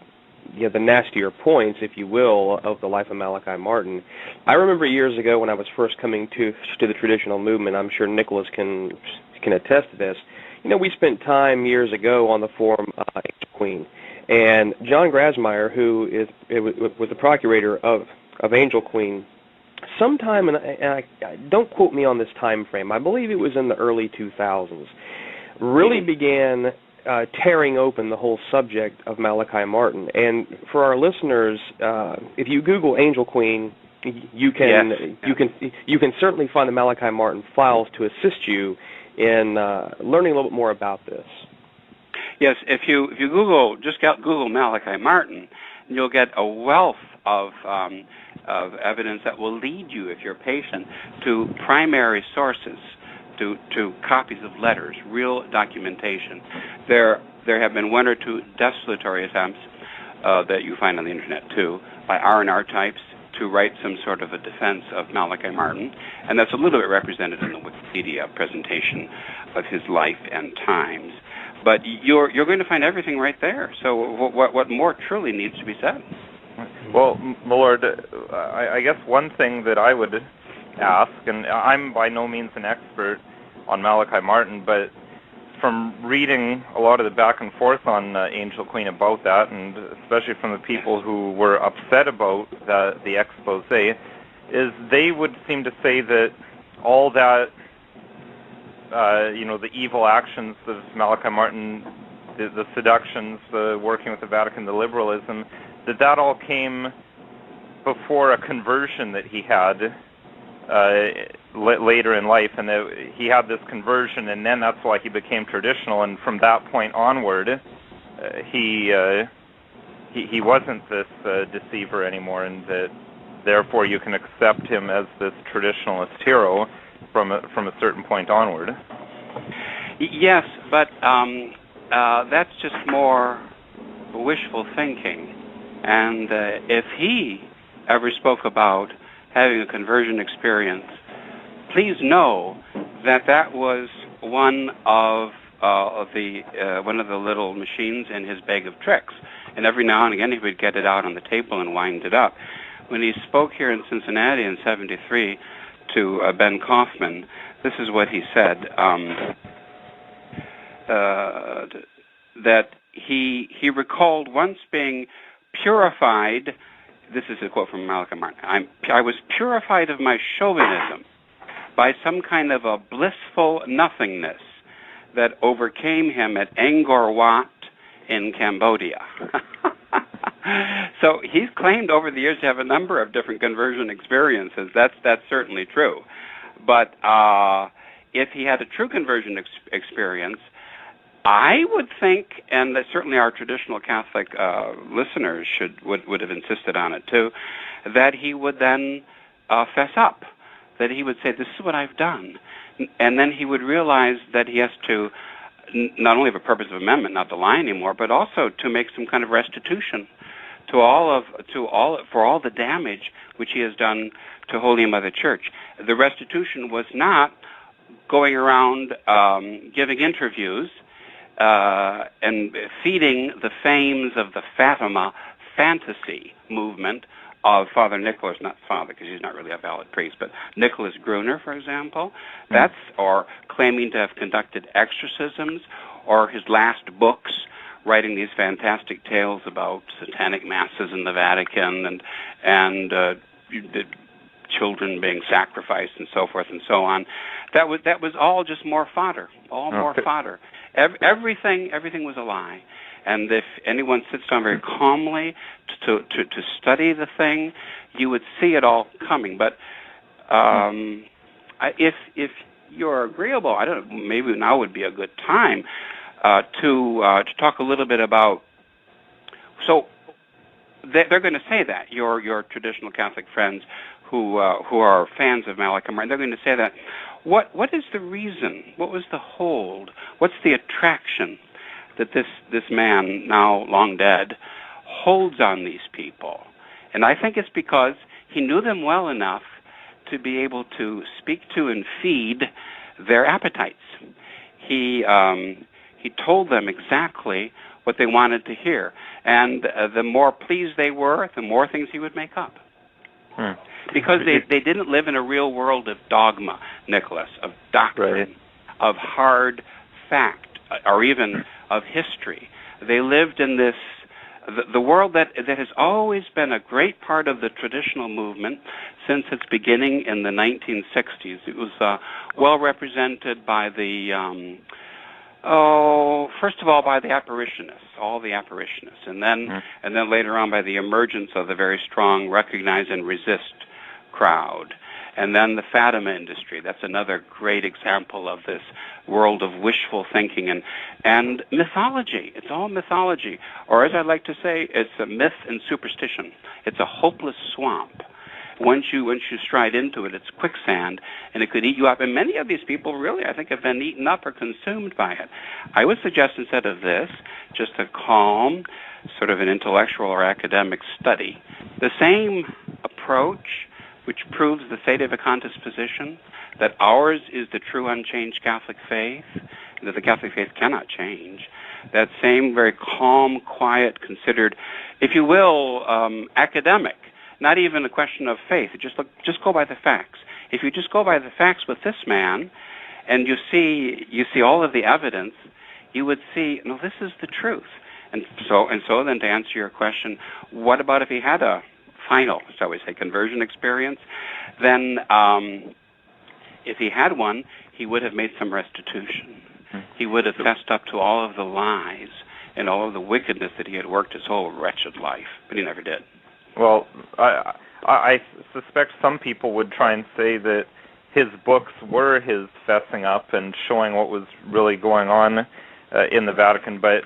nastier points, if you will, of the life of Malachi Martin. I remember years ago when I was first coming to the traditional movement, I'm sure Nicholas can attest to this, we spent time years ago on the forum Queen. And John Grasmeyer, who was the procurator of Angel Queen, sometime, and I don't quote me on this time frame, I believe it was in the early 2000s, really began tearing open the whole subject of Malachi Martin. And for our listeners, if you Google Angel Queen, you can certainly find the Malachi Martin files to assist you in learning a little bit more about this. Yes, if you Google, just Google Malachi Martin, you'll get a wealth of evidence that will lead you, if you're patient, to primary sources, to copies of letters, real documentation. There have been one or two desultory attempts that you find on the internet too, by R&R types, to write some sort of a defense of Malachi Martin, and that's a little bit represented in the Wikipedia presentation of his life and times. But you're going to find everything right there. So what more truly needs to be said? Well, my Lord, I guess one thing that I would ask, and I'm by no means an expert on Malachi Martin, but from reading a lot of the back and forth on Angel Queen about that, and especially from the people who were upset about the expose, is they would seem to say that all that, the evil actions of Malachi Martin, the seductions, the working with the Vatican, the liberalism, that all came before a conversion that he had later in life, and that he had this conversion, and then that's why he became traditional. And from that point onward, he wasn't this deceiver anymore, and that therefore you can accept him as this traditionalist hero from a certain point onward. Yes, but that's just more wishful thinking. And if he ever spoke about having a conversion experience, please know that was one of the little machines in his bag of tricks. And every now and again he would get it out on the table and wind it up. When he spoke here in Cincinnati in '73 to Ben Kaufman, this is what he said, that he recalled once being purified. This is a quote from Malachi Martin. I was purified of my chauvinism by some kind of a blissful nothingness that overcame him at Angkor Wat in Cambodia. So he's claimed over the years to have a number of different conversion experiences. That's certainly true. But if he had a true conversion experience, I would think, and that certainly our traditional Catholic listeners would have insisted on it too, that he would then fess up, that he would say, this is what I've done. And then he would realize that he has to not only have a purpose of amendment, not to lie anymore, but also to make some kind of restitution for all the damage which he has done to Holy Mother Church. The restitution was not going around giving interviews and feeding the fames of the Fatima fantasy movement of Father Nicholas, not Father because he's not really a valid priest, but Nicholas Gruner, for example, or claiming to have conducted exorcisms, or his last books, writing these fantastic tales about satanic masses in the Vatican and children being sacrificed and so forth and so on. That was all just more fodder, more fodder. Everything was a lie. And if anyone sits down very calmly to study the thing, you would see it all coming. But if you're agreeable, I don't know, maybe now would be a good time to talk a little bit about. So they're going to say that your traditional Catholic friends who are fans of Malachi Martin, they're going to say that. What is the reason? What was the hold? What's the attraction that this man, now long dead, holds on these people? And I think it's because he knew them well enough to be able to speak to and feed their appetites. He told them exactly what they wanted to hear, and the more pleased they were, the more things he would make up. Because they didn't live in a real world of dogma, Nicholas, of doctrine, of hard fact, or even of history. They lived in this the world that has always been a great part of the traditional movement since its beginning in the 1960s. It was well represented by the first of all, by the apparitionists, all the apparitionists, and then later on by the emergence of the very strong recognize and resist crowd. And then the Fatima industry, that's another great example of this world of wishful thinking and mythology. It's all mythology. Or as I like to say, it's a myth and superstition. It's a hopeless swamp. Once you stride into it, it's quicksand, and it could eat you up. And many of these people really, I think, have been eaten up or consumed by it. I would suggest instead of this, just a calm, sort of an intellectual or academic study. The same approach which proves the Sede Vacantis position, that ours is the true unchanged Catholic faith, and that the Catholic faith cannot change. That same very calm, quiet, considered, if you will, academic, not even a question of faith. Just go by the facts. If you just go by the facts with this man, and you see all of the evidence, you would see, no, this is the truth. And so then to answer your question, what about if he had a final, shall we say, conversion experience? Then if he had one, he would have made some restitution. He would have fessed up to all of the lies and all of the wickedness that he had worked his whole wretched life, but he never did. Well, I suspect some people would try and say that his books were his fessing up and showing what was really going on in the Vatican, but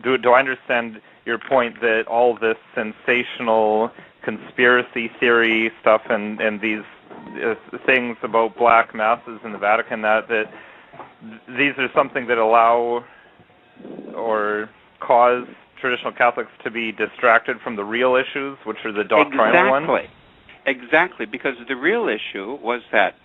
do I understand your point that all this sensational conspiracy theory stuff and these things about black masses in the Vatican, that these are something that allow or cause traditional Catholics to be distracted from the real issues, which are the doctrinal ones? Exactly, because the real issue was that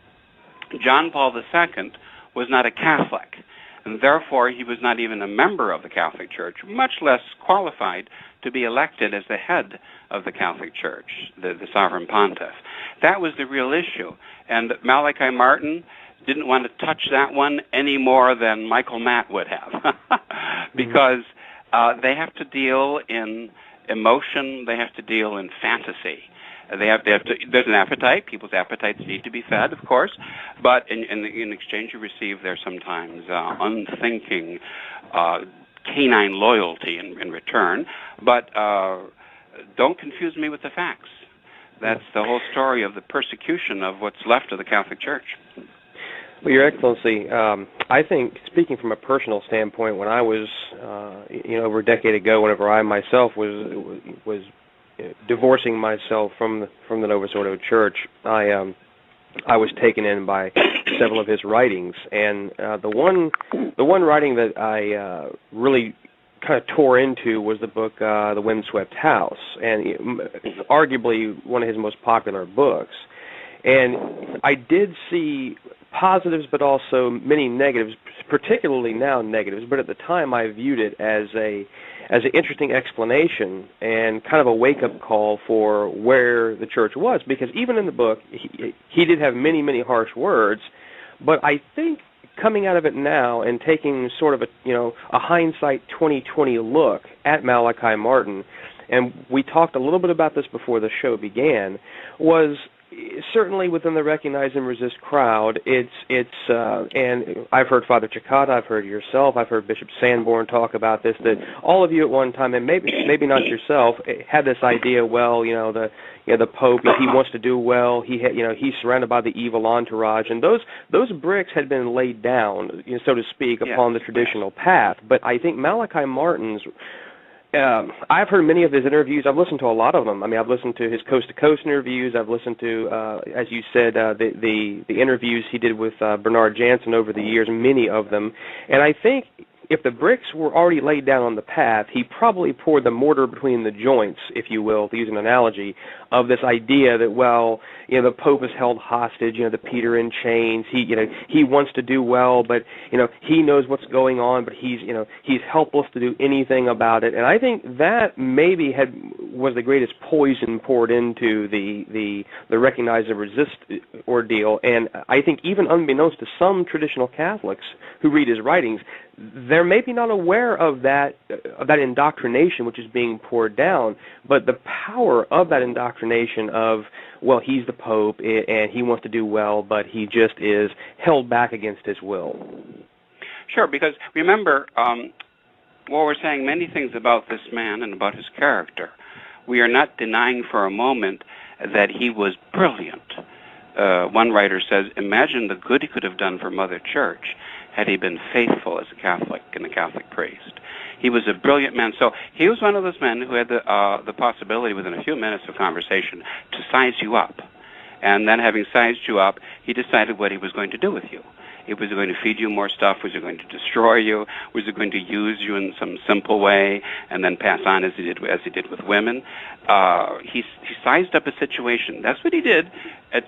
John Paul II was not a Catholic, and therefore he was not even a member of the Catholic Church, much less qualified to be elected as the head of the Catholic Church, the sovereign pontiff. That was the real issue, and Malachi Martin didn't want to touch that one any more than Michael Matt would have, because they have to deal in emotion, they have to deal in fantasy. They have to. There's an appetite. People's appetites need to be fed, of course, but in exchange you receive there sometimes unthinking canine loyalty in return. But don't confuse me with the facts. That's the whole story of the persecution of what's left of the Catholic Church. Well, Your Excellency, I think, speaking from a personal standpoint, when I was, over a decade ago, whenever I myself was divorcing myself from the Novus Ordo Church, I was taken in by several of his writings, and the one writing that I really kind of tore into was the book The Windswept House, and arguably one of his most popular books. And I did see positives, but also many negatives, particularly now negatives, but at the time I viewed it as an interesting explanation and kind of a wake-up call for where the church was, because even in the book, he did have many, many harsh words, but I think coming out of it now and taking sort of a hindsight 2020 look at Malachi Martin, and we talked a little bit about this before the show began, was certainly within the recognize and resist crowd, and I've heard Father Cicada, I've heard yourself, I've heard Bishop Sanborn talk about this, that all of you at one time, and maybe not yourself, had this idea, well, the Pope, he wants to do well, he's surrounded by the evil entourage, and those bricks had been laid down, so to speak, upon the traditional path. But I think Malachi Martin's, I've heard many of his interviews. I've listened to a lot of them. I mean, I've listened to his coast-to-coast interviews. I've listened to, as you said, the interviews he did with Bernard Jansen over the years, many of them. And I think if the bricks were already laid down on the path, he probably poured the mortar between the joints, if you will, to use an analogy, of this idea that, well, the Pope is held hostage, the Peter in chains. He wants to do well, but he knows what's going on, but he's helpless to do anything about it. And I think that maybe was the greatest poison poured into the recognize and resist ordeal. And I think even unbeknownst to some traditional Catholics who read his writings, they're maybe not aware of that indoctrination which is being poured down, but the power of that indoctrination of, well, he's the Pope and he wants to do well, but he just is held back against his will. Sure, because remember, while we're saying many things about this man and about his character, we are not denying for a moment that he was brilliant. One writer says, imagine the good he could have done for Mother Church had he been faithful as a Catholic and a Catholic priest. He was a brilliant man. So he was one of those men who had the possibility within a few minutes of conversation to size you up. And then having sized you up, he decided what he was going to do with you. Was he going to feed you more stuff? Was he going to destroy you? Was he going to use you in some simple way and then pass on as he did with women? He sized up a situation. That's what he did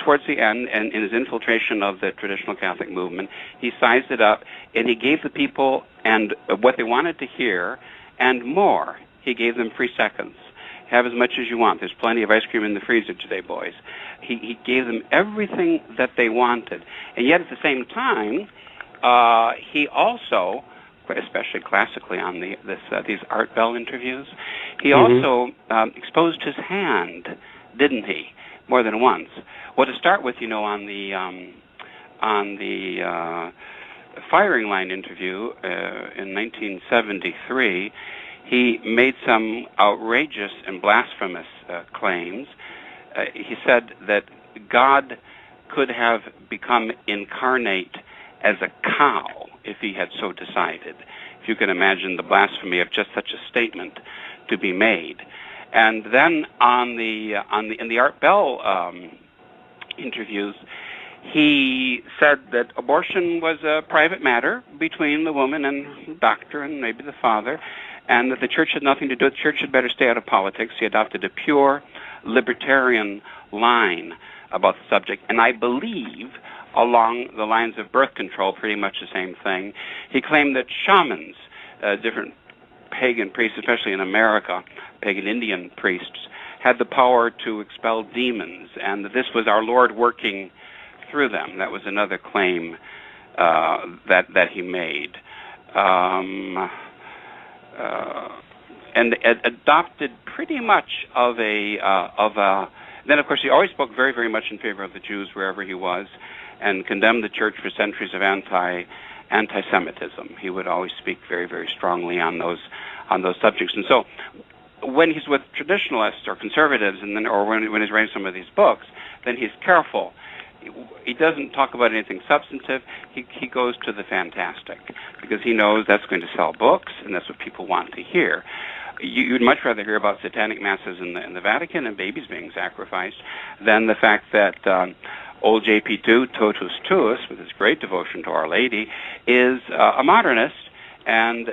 towards the end, and in his infiltration of the traditional Catholic movement. He sized it up, and he gave the people and what they wanted to hear and more. He gave them free seconds. Have as much as you want. There's plenty of ice cream in the freezer today, boys. He gave them everything that they wanted. And yet at the same time, he also, especially classically on these Art Bell interviews, he also exposed his hand, didn't he? More than once. Well, to start with, on the firing line interview in 1973, he made some outrageous and blasphemous claims. He said that God could have become incarnate as a cow if he had so decided. If you can imagine the blasphemy of just such a statement to be made. And then in the Art Bell interviews, he said that abortion was a private matter between the woman and the doctor and maybe the father, and that the church had nothing to do with it. The church had better stay out of politics. He adopted a pure libertarian line about the subject, and I believe along the lines of birth control, pretty much the same thing. He claimed that shamans, different pagan priests, especially in America, pagan Indian priests, had the power to expel demons, and that this was our Lord working through them. That was another claim that he made. And adopted pretty much of a then of course he always spoke very, very much in favor of the Jews wherever he was, and condemned the church for centuries of anti-Semitism. He would always speak very, very strongly on those subjects. And so when he's with traditionalists or conservatives, and then or when he's writing some of these books, then he's careful. He doesn't talk about anything substantive. He goes to the fantastic because he knows that's going to sell books, and that's what people want to hear. You'd much rather hear about satanic masses in the Vatican and babies being sacrificed than the fact that old JP2, Totus Tuus, with his great devotion to Our Lady, is a modernist and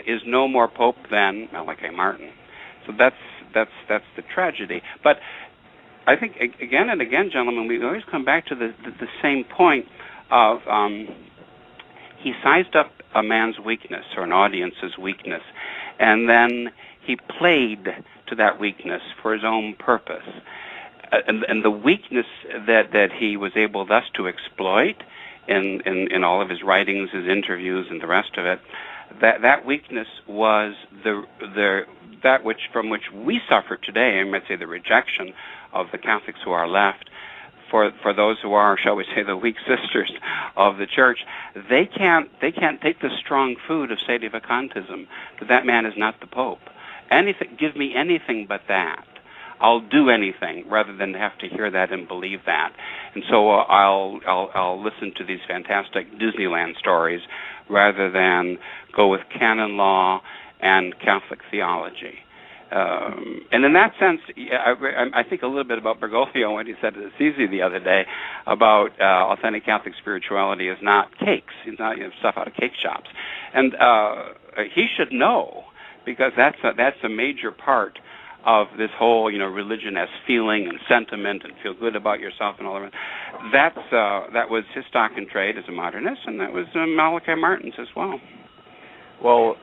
is no more Pope than Malachi Martin. So that's the tragedy. But I think again and again, gentlemen, we always come back to the same point of he sized up a man's weakness or an audience's weakness, and then he played to that weakness for his own purpose. And the weakness that he was able thus to exploit in all of his writings, his interviews, and the rest of it, that weakness was that from which we suffer today. I might say the rejection of the Catholics who are left. For those who are, shall we say, the weak sisters of the church, they can't take the strong food of sedevacantism. That man is not the Pope. Give me anything but that. I'll do anything rather than have to hear that and believe that. And so I'll listen to these fantastic Disneyland stories rather than go with canon law and Catholic theology. And in that sense, I think a little bit about Bergoglio when he said to Assisi the other day about authentic Catholic spirituality is not cakes. It's not stuff out of cake shops. And he should know, because that's a major part of this whole, religion as feeling and sentiment and feel good about yourself and all of that. That was his stock and trade as a modernist, and that was Malachi Martin's as well. Well,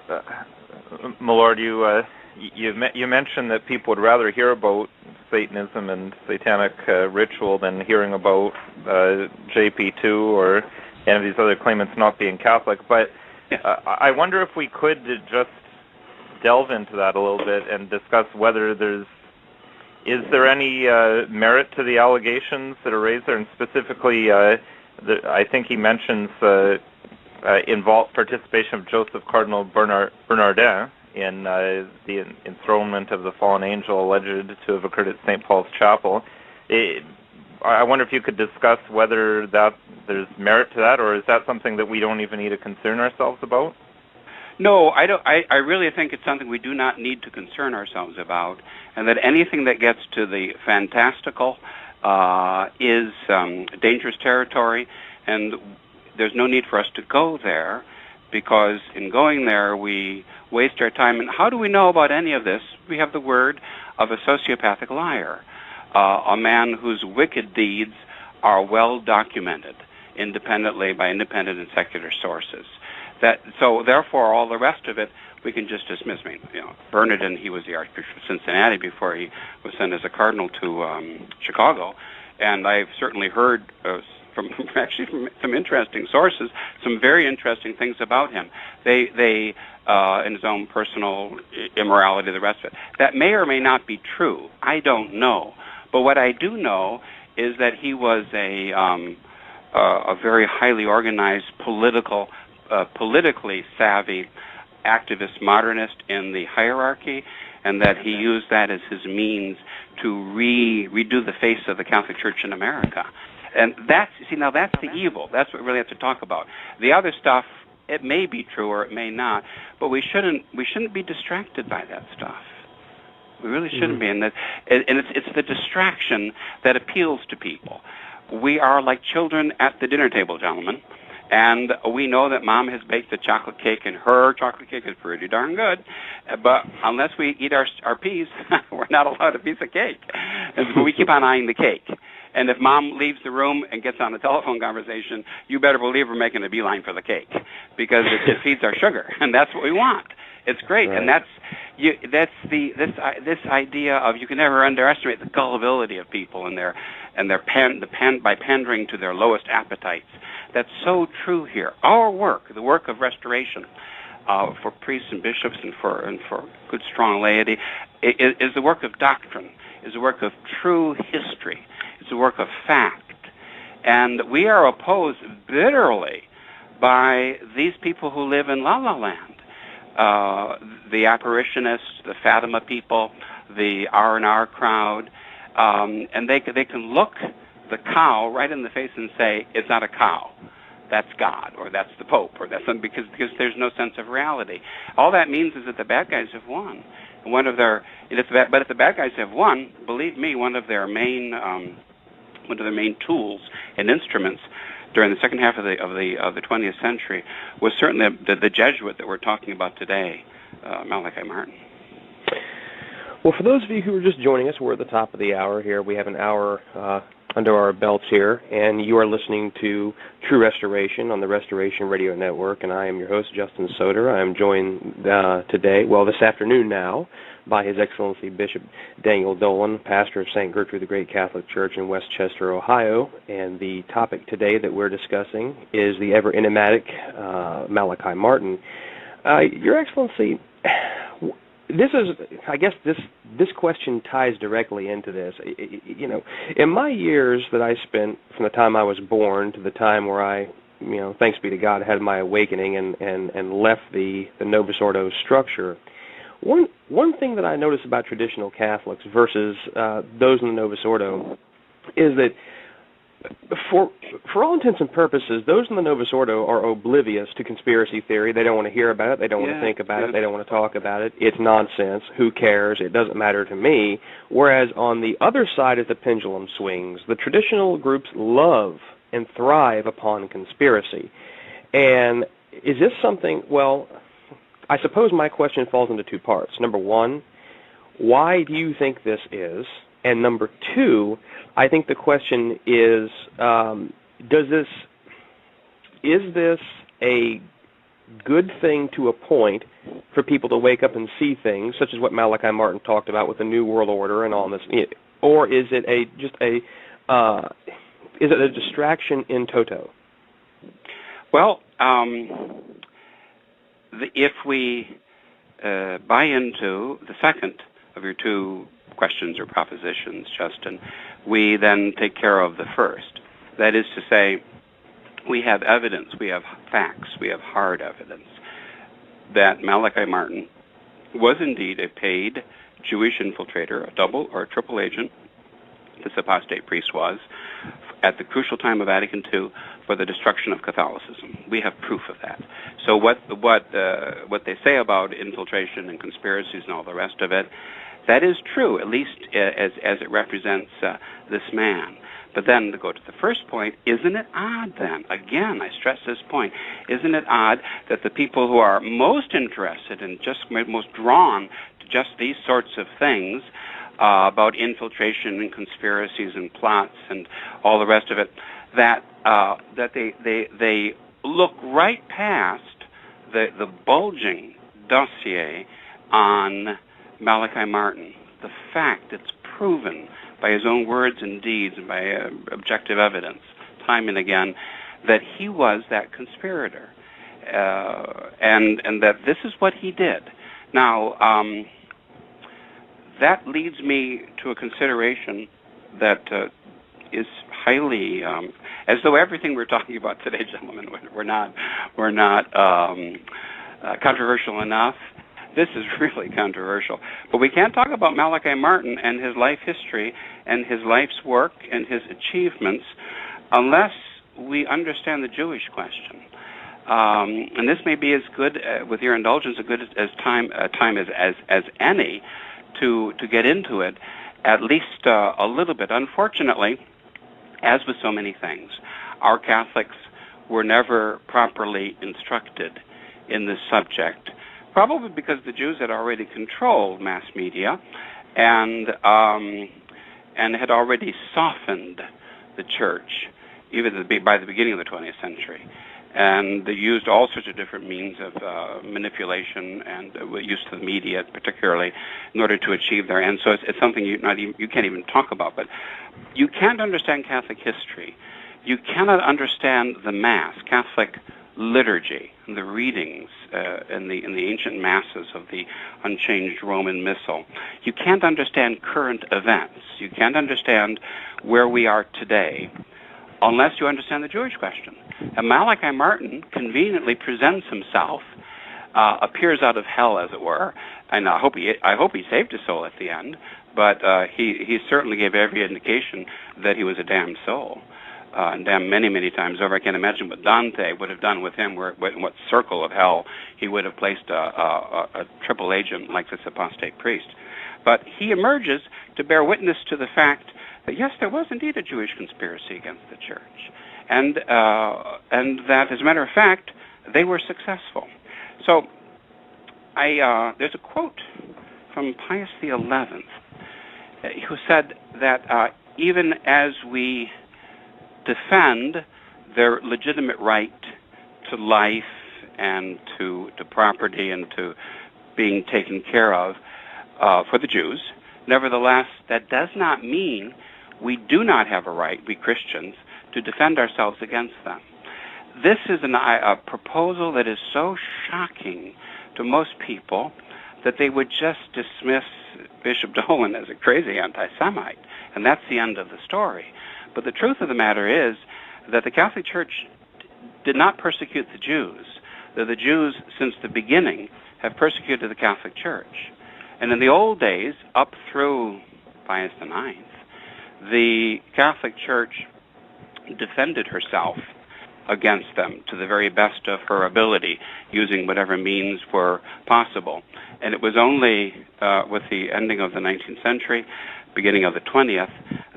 my Lord, you mentioned that people would rather hear about Satanism and satanic ritual than hearing about JP2 or any of these other claimants not being Catholic. But I wonder if we could just delve into that a little bit and discuss whether is there any merit to the allegations that are raised there, and specifically, I think he mentions involved participation of Joseph Cardinal Bernardin in the enthronement of the fallen angel alleged to have occurred at St. Paul's Chapel. I wonder if you could discuss whether there's merit to that, or is that something that we don't even need to concern ourselves about? No, I don't. I really think it's something we do not need to concern ourselves about, and that anything that gets to the fantastical is dangerous territory, and there's no need for us to go there, because in going there we waste our time. And how do we know about any of this? We have the word of a sociopathic liar, a man whose wicked deeds are well documented independently by independent and secular sources. So therefore, all the rest of it we can just dismiss. I mean, Bernardin, he was the Archbishop of Cincinnati before he was sent as a cardinal to Chicago, and I've certainly heard from some interesting sources, some very interesting things about him. They in his own personal immorality, the rest of it. That may or may not be true. I don't know. But what I do know is that he was a very highly organized, politically savvy activist modernist in the hierarchy, and that he used that as his means to redo the face of the Catholic Church in America. And that's the evil. That's what we really have to talk about. The other stuff, it may be true or it may not, but we shouldn't be distracted by that stuff. We really shouldn't be, and it's the distraction that appeals to people. We are like children at the dinner table, gentlemen, and we know that Mom has baked a chocolate cake, and her chocolate cake is pretty darn good, but unless we eat our peas, we're not allowed a piece of cake. And so we keep on eyeing the cake. And if Mom leaves the room and gets on a telephone conversation, you better believe we're making a beeline for the cake, because it feeds our sugar, and that's what we want. It's great, right. And this idea of you can never underestimate the gullibility of people and by pandering to their lowest appetites. That's so true here. Our work, the work of restoration, for priests and bishops and for good strong laity, is the work of doctrine, is the work of true history, it's the work of fact, and we are opposed bitterly by these people who live in La La Land. The apparitionists, the Fatima people, the R&R crowd, and they can look the cow right in the face and say, it's not a cow, that's God, or that's the Pope, or that's something, because there's no sense of reality. All that means is that the bad guys have won. And but if the bad guys have won, believe me, one of their main tools and instruments during the second half of the 20th century was certainly the Jesuit that we're talking about today, Malachi Martin. Well, for those of you who are just joining us, we're at the top of the hour here. We have an hour under our belts here, and you are listening to True Restoration on the Restoration Radio Network, and I am your host, Justin Soder. I am joined this afternoon now, by His Excellency Bishop Daniel Dolan, pastor of St. Gertrude the Great Catholic Church in Westchester, Ohio. And the topic today that we're discussing is the ever-enigmatic Malachi Martin. Your Excellency, this question ties directly into this. In my years that I spent from the time I was born to the time where I, thanks be to God, had my awakening and left the Novus Ordo structure, one thing that I notice about traditional Catholics versus those in the Novus Ordo is that for all intents and purposes, those in the Novus Ordo are oblivious to conspiracy theory. They don't want to hear about it. They don't want to think about it. They don't want to talk about it. It's nonsense. Who cares? It doesn't matter to me. Whereas on the other side as the pendulum swings, the traditional groups love and thrive upon conspiracy. And is this something, well, I suppose my question falls into two parts. Number one, why do you think this is? And number two, I think the question is, is this a good thing to a point for people to wake up and see things, such as what Malachi Martin talked about with the New World Order and all this, or is it a distraction in toto? Well, if we buy into the second of your two questions or propositions, Justin, we then take care of the first. That is to say, we have evidence, we have facts, we have hard evidence that Malachi Martin was indeed a paid Jewish infiltrator, a double or a triple agent, this apostate priest was, at the crucial time of Vatican II for the destruction of Catholicism. We have proof of that. So what they say about infiltration and conspiracies and all the rest of it, that is true, at least as it represents this man. But then to go to the first point, isn't it odd then, again, I stress this point, isn't it odd that the people who are most interested and just most drawn to just these sorts of things about infiltration and conspiracies and plots and all the rest of it, that they look right past the bulging dossier on Malachi Martin, the fact it's proven by his own words and deeds and by objective evidence, time and again, that he was that conspirator, and that this is what he did. Now, that leads me to a consideration that is highly, as though everything we're talking about today, gentlemen, we're not controversial enough. This is really controversial. But we can't talk about Malachi Martin and his life history and his life's work and his achievements unless we understand the Jewish question. And this may be as good, with your indulgence, as good as time as any to get into it, at least a little bit. Unfortunately, as with so many things, our Catholics were never properly instructed in this subject, probably because the Jews had already controlled mass media and had already softened the church, even by the beginning of the 20th century. And they used all sorts of different means of manipulation and use of the media, particularly, in order to achieve their ends. So it's something you can't even talk about. But you can't understand Catholic history. You cannot understand the Mass, Catholic liturgy, and the readings in the ancient masses of the unchanged Roman Missal. You can't understand current events. You can't understand where we are today unless you understand the Jewish question. And Malachi Martin conveniently presents himself, appears out of hell, as it were, and I hope he saved his soul at the end, but he certainly gave every indication that he was a damned soul. And damned many, many times over. I can't imagine what Dante would have done with him, in what circle of hell he would have placed a triple agent like this apostate priest. But he emerges to bear witness to the fact that, yes, there was indeed a Jewish conspiracy against the church, and that, as a matter of fact, they were successful. So there's a quote from Pius XI, who said that even as we defend their legitimate right to life and to property and to being taken care of for the Jews, nevertheless, that does not mean we do not have a right, we Christians, to defend ourselves against them. This is a proposal that is so shocking to most people that they would just dismiss Bishop Dolan as a crazy anti-Semite, and that's the end of the story. But the truth of the matter is that the Catholic Church did not persecute the Jews. That the Jews, since the beginning, have persecuted the Catholic Church. And in the old days, up through Pius IX, the Catholic Church defended herself against them to the very best of her ability, using whatever means were possible. And it was only with the ending of the 19th century, beginning of the 20th,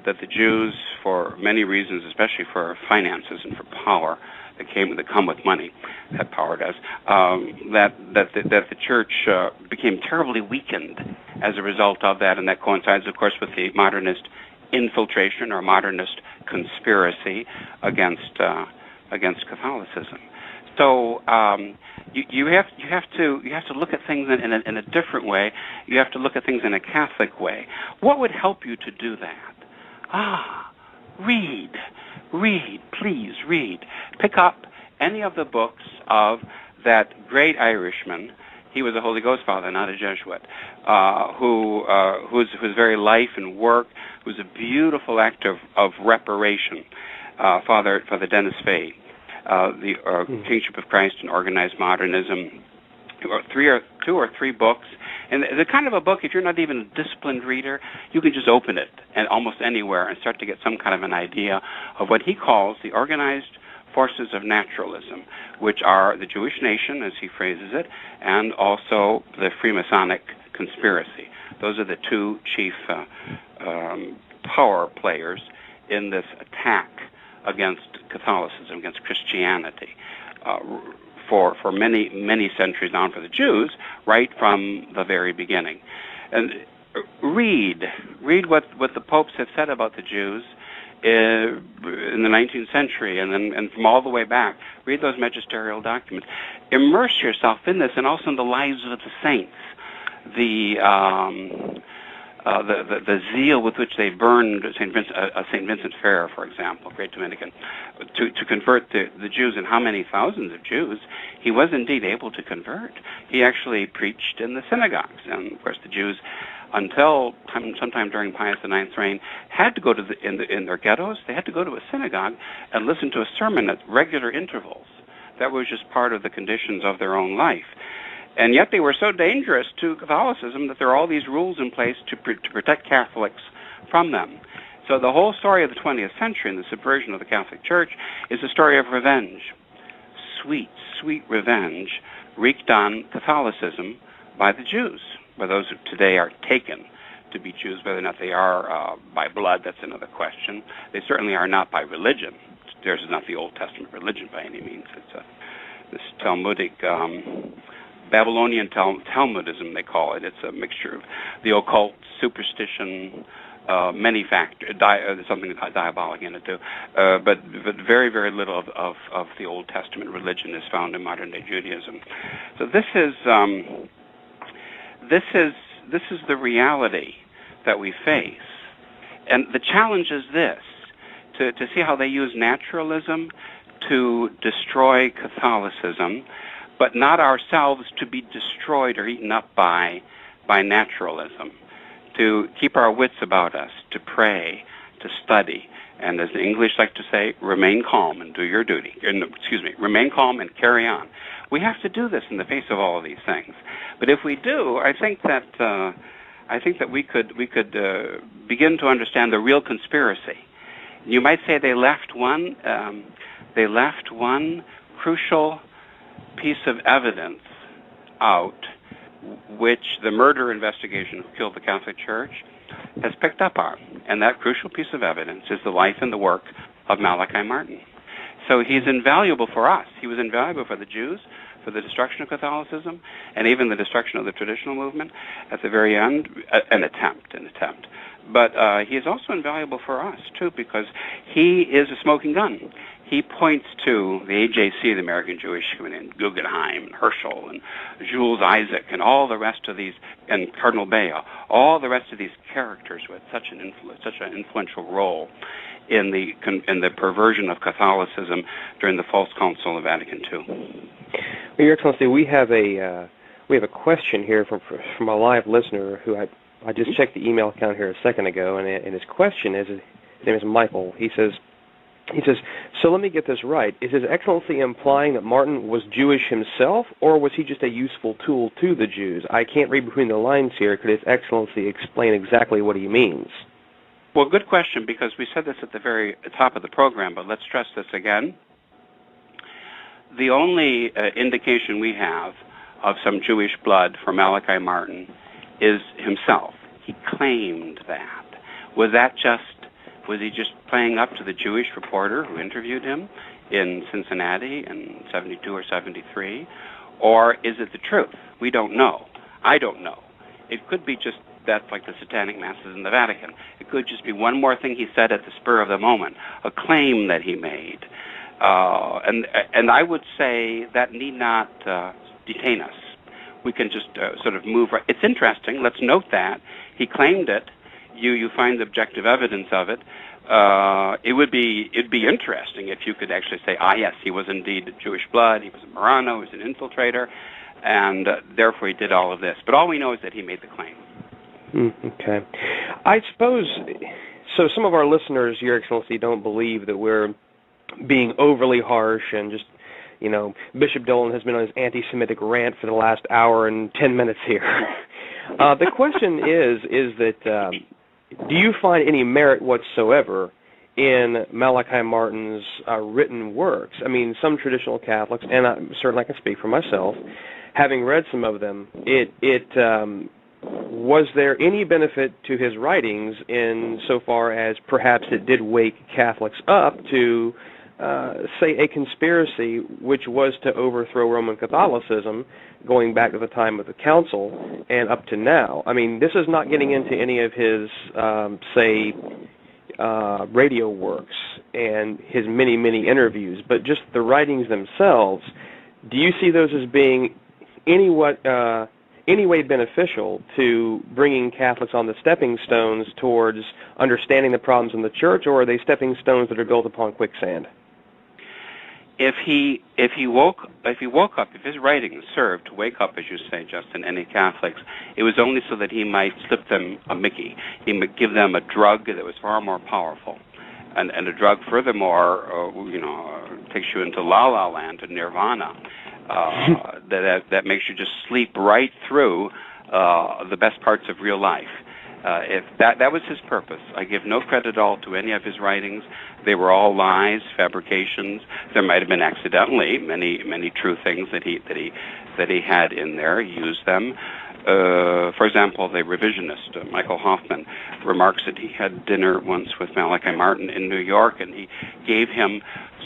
that the Jews, for many reasons, especially for finances and for power that come with money, that power does, that the church became terribly weakened as a result of that, and that coincides, of course, with the modernist infiltration or modernist conspiracy against Catholicism. So you have to look at things in a different way. You have to look at things in a Catholic way. What would help you to do that? Read, please read. Pick up any of the books of that great Irishman. He was a Holy Ghost father, not a Jesuit, whose very life and work was a beautiful act of reparation. Father Dennis Fay, the Kingship of Christ and Organized Modernism, two or three books. And the kind of a book, if you're not even a disciplined reader, you can just open it and almost anywhere and start to get some kind of an idea of what he calls the organized forces of naturalism, which are the Jewish nation, as he phrases it, and also the Freemasonic conspiracy. Those are the two chief power players in this attack against Catholicism, against Christianity, for many, many centuries on for the Jews, right from the very beginning. And read what the popes have said about the Jews in the 19th century, and from all the way back. Read those magisterial documents. Immerse yourself in this, and also in the lives of the saints. The zeal with which they burned St. Vincent Ferrer, for example, great Dominican, to convert the Jews, and how many thousands of Jews he was indeed able to convert. He actually preached in the synagogues, and of course the Jews, until sometime during Pius IX's reign, had to go to in their ghettos. They had to go to a synagogue and listen to a sermon at regular intervals. That was just part of the conditions of their own life. And yet they were so dangerous to Catholicism that there are all these rules in place to protect Catholics from them. So the whole story of the 20th century and the subversion of the Catholic Church is a story of revenge. Sweet, sweet revenge wreaked on Catholicism by the Jews, by those who today are taken to be Jews. Whether or not they are by blood, that's another question. They certainly are not by religion. Theirs is not the Old Testament religion by any means. It's this Talmudic... Babylonian Talmudism, they call it. It's a mixture of the occult, superstition, many factors, something diabolic in it too. But very, very little of the Old Testament religion is found in modern-day Judaism. So this is the reality that we face, and the challenge is this: to see how they use naturalism to destroy Catholicism, but not ourselves to be destroyed or eaten up by naturalism, to keep our wits about us, to pray, to study, and as the English like to say, remain calm and do your duty. Remain calm and carry on. We have to do this in the face of all of these things. But if we do, I think that we could begin to understand the real conspiracy. You might say they left one crucial piece of evidence out, which the murder investigation who killed the Catholic Church has picked up on. And that crucial piece of evidence is the life and the work of Malachi Martin. So he's invaluable for us. He was invaluable for the Jews, for the destruction of Catholicism, and even the destruction of the traditional movement at the very end, an attempt. But he is also invaluable for us, too, because he is a smoking gun. He points to the AJC, the American Jewish Committee, and Guggenheim, and Herschel, and Jules Isaac, and all the rest of these, and Cardinal Bea, all the rest of these characters with such an influential role in the perversion of Catholicism during the False Council of Vatican II. Well, Your Excellency, we have a question here from a live listener who I just checked the email account here a second ago, and his question is, his name is Michael. He says, so let me get this right. Is His Excellency implying that Martin was Jewish himself, or was he just a useful tool to the Jews? I can't read between the lines here. Could His Excellency explain exactly what he means? Well, good question, because we said this at the very top of the program, but let's stress this again. The only indication we have of some Jewish blood for Malachi Martin is himself. He claimed that. Was he just playing up to the Jewish reporter who interviewed him in Cincinnati in 72 or 73? Or is it the truth? We don't know. I don't know. It could be just that's like the satanic masses in the Vatican. It could just be one more thing he said at the spur of the moment, a claim that he made. And I would say that need not detain us. We can just sort of move right. It's interesting. Let's note that. He claimed it. You find objective evidence of it. it'd be interesting if you could actually say, yes, he was indeed Jewish blood, he was a Marrano, he was an infiltrator, and therefore he did all of this. But all we know is that he made the claim. Okay. I suppose, so some of our listeners, Your Excellency, don't believe that we're being overly harsh and just, Bishop Dolan has been on his anti-Semitic rant for the last hour and 10 minutes here. The question is that do you find any merit whatsoever in Malachi Martin's written works? I mean, some traditional Catholics, and certainly I can speak for myself, having read some of them, was there any benefit to his writings in so far as perhaps it did wake Catholics up to, say, a conspiracy which was to overthrow Roman Catholicism going back to the time of the Council and up to now? I mean, this is not getting into any of his, radio works and his many, many interviews, but just the writings themselves. Do you see those as being any way beneficial to bringing Catholics on the stepping stones towards understanding the problems in the Church, or are they stepping stones that are built upon quicksand? If his writings served to wake up, as you say, Justin, any Catholics, it was only so that he might slip them a Mickey. He might give them a drug that was far more powerful, and a drug, furthermore, takes you into La La Land and Nirvana. That makes you just sleep right through the best parts of real life. If that was his purpose. I give no credit at all to any of his writings. They were all lies, fabrications. There might have been accidentally many true things that he had in there. He used them. For example, the revisionist Michael Hoffman remarks that he had dinner once with Malachi Martin in New York, and he gave him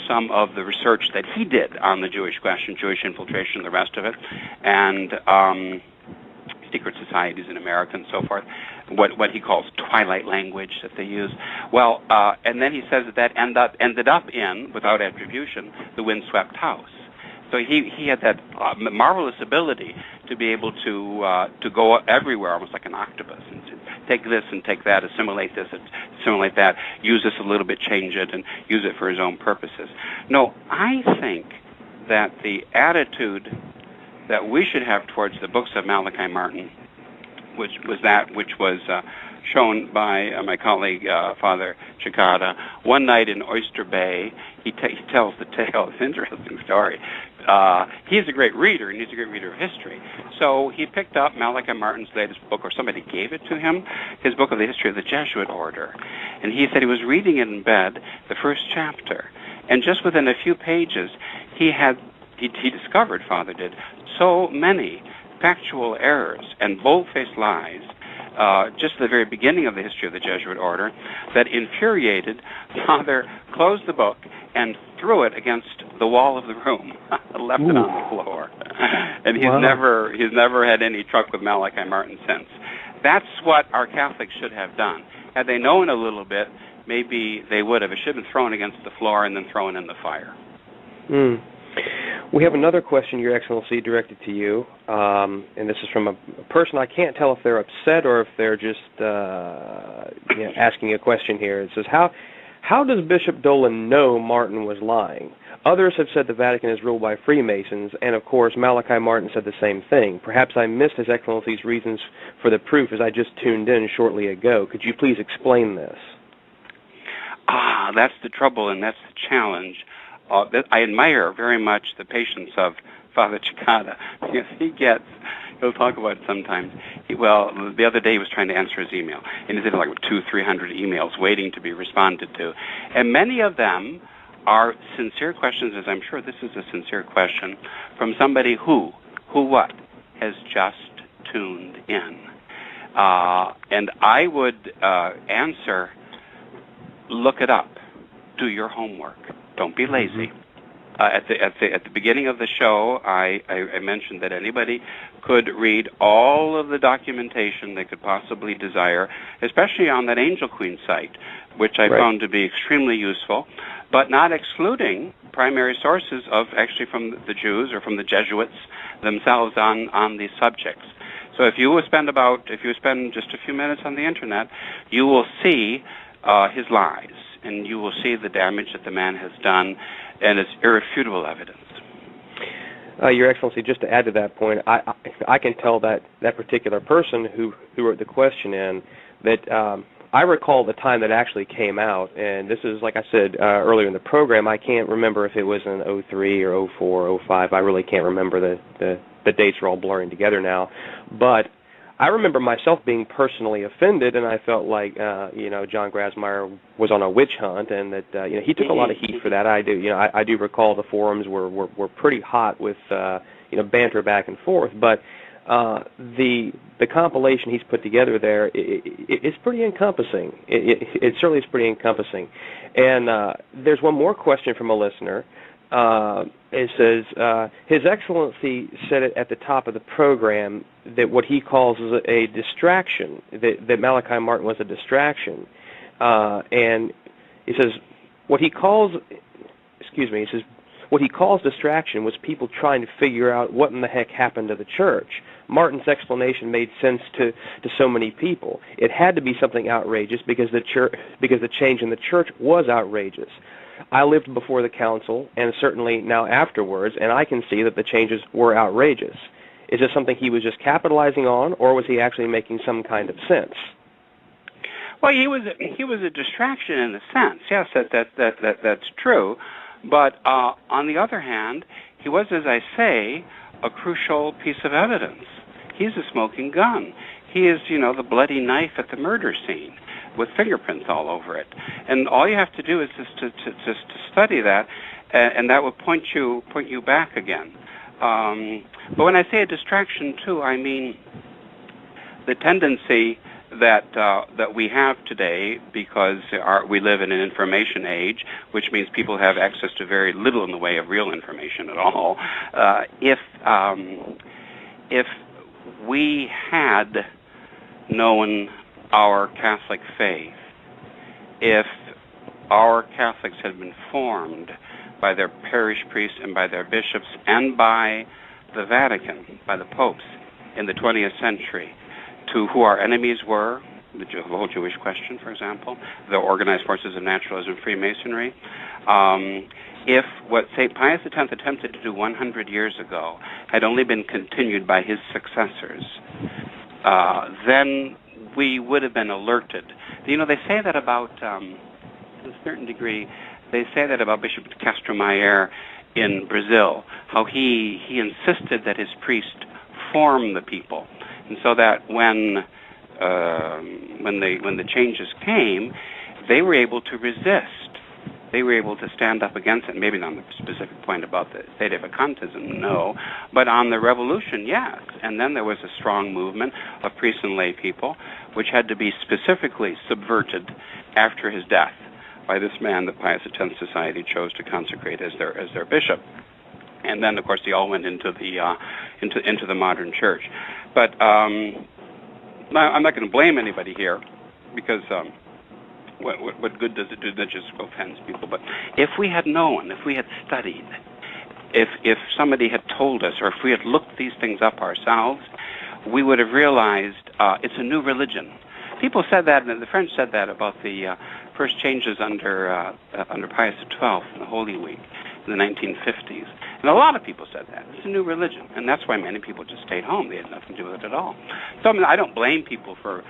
some of the research that he did on the Jewish question, Jewish infiltration, the rest of it, and secret societies in America and so forth, what he calls twilight language that they use. Well, and then he says that ended up in, without attribution, the windswept house. So he had that marvelous ability to be able to go everywhere, almost like an octopus, and to take this and take that, assimilate this and assimilate that, use this a little bit, change it, and use it for his own purposes. No, I think that the attitude that we should have towards the books of Malachi Martin, which was shown by my colleague, Father Cicada, one night in Oyster Bay. He tells the tale. It's an interesting story. He's a great reader, and he's a great reader of history. So he picked up Malachi Martin's latest book, or somebody gave it to him, his book of the history of the Jesuit order. And he said he was reading it in bed, the first chapter. And just within a few pages, he discovered, Father did, so many factual errors and bold-faced lies, just at the very beginning of the history of the Jesuit order, that infuriated Father, closed the book, and threw it against the wall of the room, left it on the floor. And he's never had any truck with Malachi Martin since. That's what our Catholics should have done. Had they known a little bit, maybe they would have. It should have been thrown against the floor and then thrown in the fire. We have another question, Your Excellency, directed to you, and this is from a person. I can't tell if they're upset or if they're just asking a question here. It says, how does Bishop Dolan know Martin was lying? Others have said the Vatican is ruled by Freemasons, and of course Malachi Martin said the same thing. Perhaps I missed His Excellency's reasons for the proof as I just tuned in shortly ago. Could you please explain this? That's the trouble, and that's the challenge. I admire very much the patience of Father Cicada, because he'll talk about it sometimes. The other day he was trying to answer his email, and he did like 200-300 emails waiting to be responded to. And many of them are sincere questions, as I'm sure this is a sincere question, from somebody who has just tuned in. And I would answer, look it up, do your homework. Don't be lazy. At the beginning of the show, I mentioned that anybody could read all of the documentation they could possibly desire, especially on that Angel Queen site, which I found to be extremely useful, but not excluding primary sources of actually from the Jews or from the Jesuits themselves on these subjects. So if you spend just a few minutes on the internet, you will see his lies. and you will see the damage that the man has done, and it's irrefutable evidence. Your Excellency, just to add to that point, I can tell that particular person who wrote the question in that I recall the time that actually came out, and this is, like I said earlier in the program, I can't remember if it was in 03 or 04 or 05. I really can't remember. The dates are all blurring together now. But I remember myself being personally offended, and I felt like, John Grasmeyer was on a witch hunt, and that, he took a lot of heat for that. I do, I do recall the forums were pretty hot with, banter back and forth, but the compilation he's put together there, it's pretty encompassing. It certainly is pretty encompassing. And there's one more question from a listener. It says, His Excellency said it at the top of the program that what he calls a distraction, that Malachi Martin was a distraction. And he says, what he calls distraction was people trying to figure out what in the heck happened to the church. Martin's explanation made sense to so many people. It had to be something outrageous because the change in the church was outrageous. I lived before the council, and certainly now afterwards, and I can see that the changes were outrageous. Is this something he was just capitalizing on, or was he actually making some kind of sense? Well, he was a distraction in a sense. Yes, that's true. But on the other hand, he was, as I say, a crucial piece of evidence. He's a smoking gun. He is, the bloody knife at the murder scene with fingerprints all over it. And all you have to do is just to study that, and that will point you back again. But when I say a distraction, too, I mean the tendency that we have today, because we live in an information age, which means people have access to very little in the way of real information at all. If we had known our Catholic faith, if our Catholics had been formed by their parish priests and by their bishops and by the Vatican, by the popes in the 20th century, to who our enemies were, the whole Jewish question, for example, the organized forces of naturalism, Freemasonry, if what St. Pius X attempted to do 100 years ago had only been continued by his successors, then we would have been alerted. They say that about, to a certain degree, they say that about Bishop Castromayer in Brazil, how he insisted that his priest form the people, and so that when the changes came, they were able to resist. They were able to stand up against it. Maybe not on the specific point about the sedevacantism, no, but on the revolution, yes. And then there was a strong movement of priests and lay people, which had to be specifically subverted after his death by this man that Pius X Society chose to consecrate as their bishop. And then, of course, they all went into the modern church. But I'm not going to blame anybody here, because what good does it do that just offends people? But if we had known, if we had studied, if somebody had told us, or if we had looked these things up ourselves, we would have realized it's a new religion. People said that, and the French said that about the first changes under Pius XII in the Holy Week in the 1950s. And a lot of people said that. It's a new religion. And that's why many people just stayed home. They had nothing to do with it at all. So I don't blame people for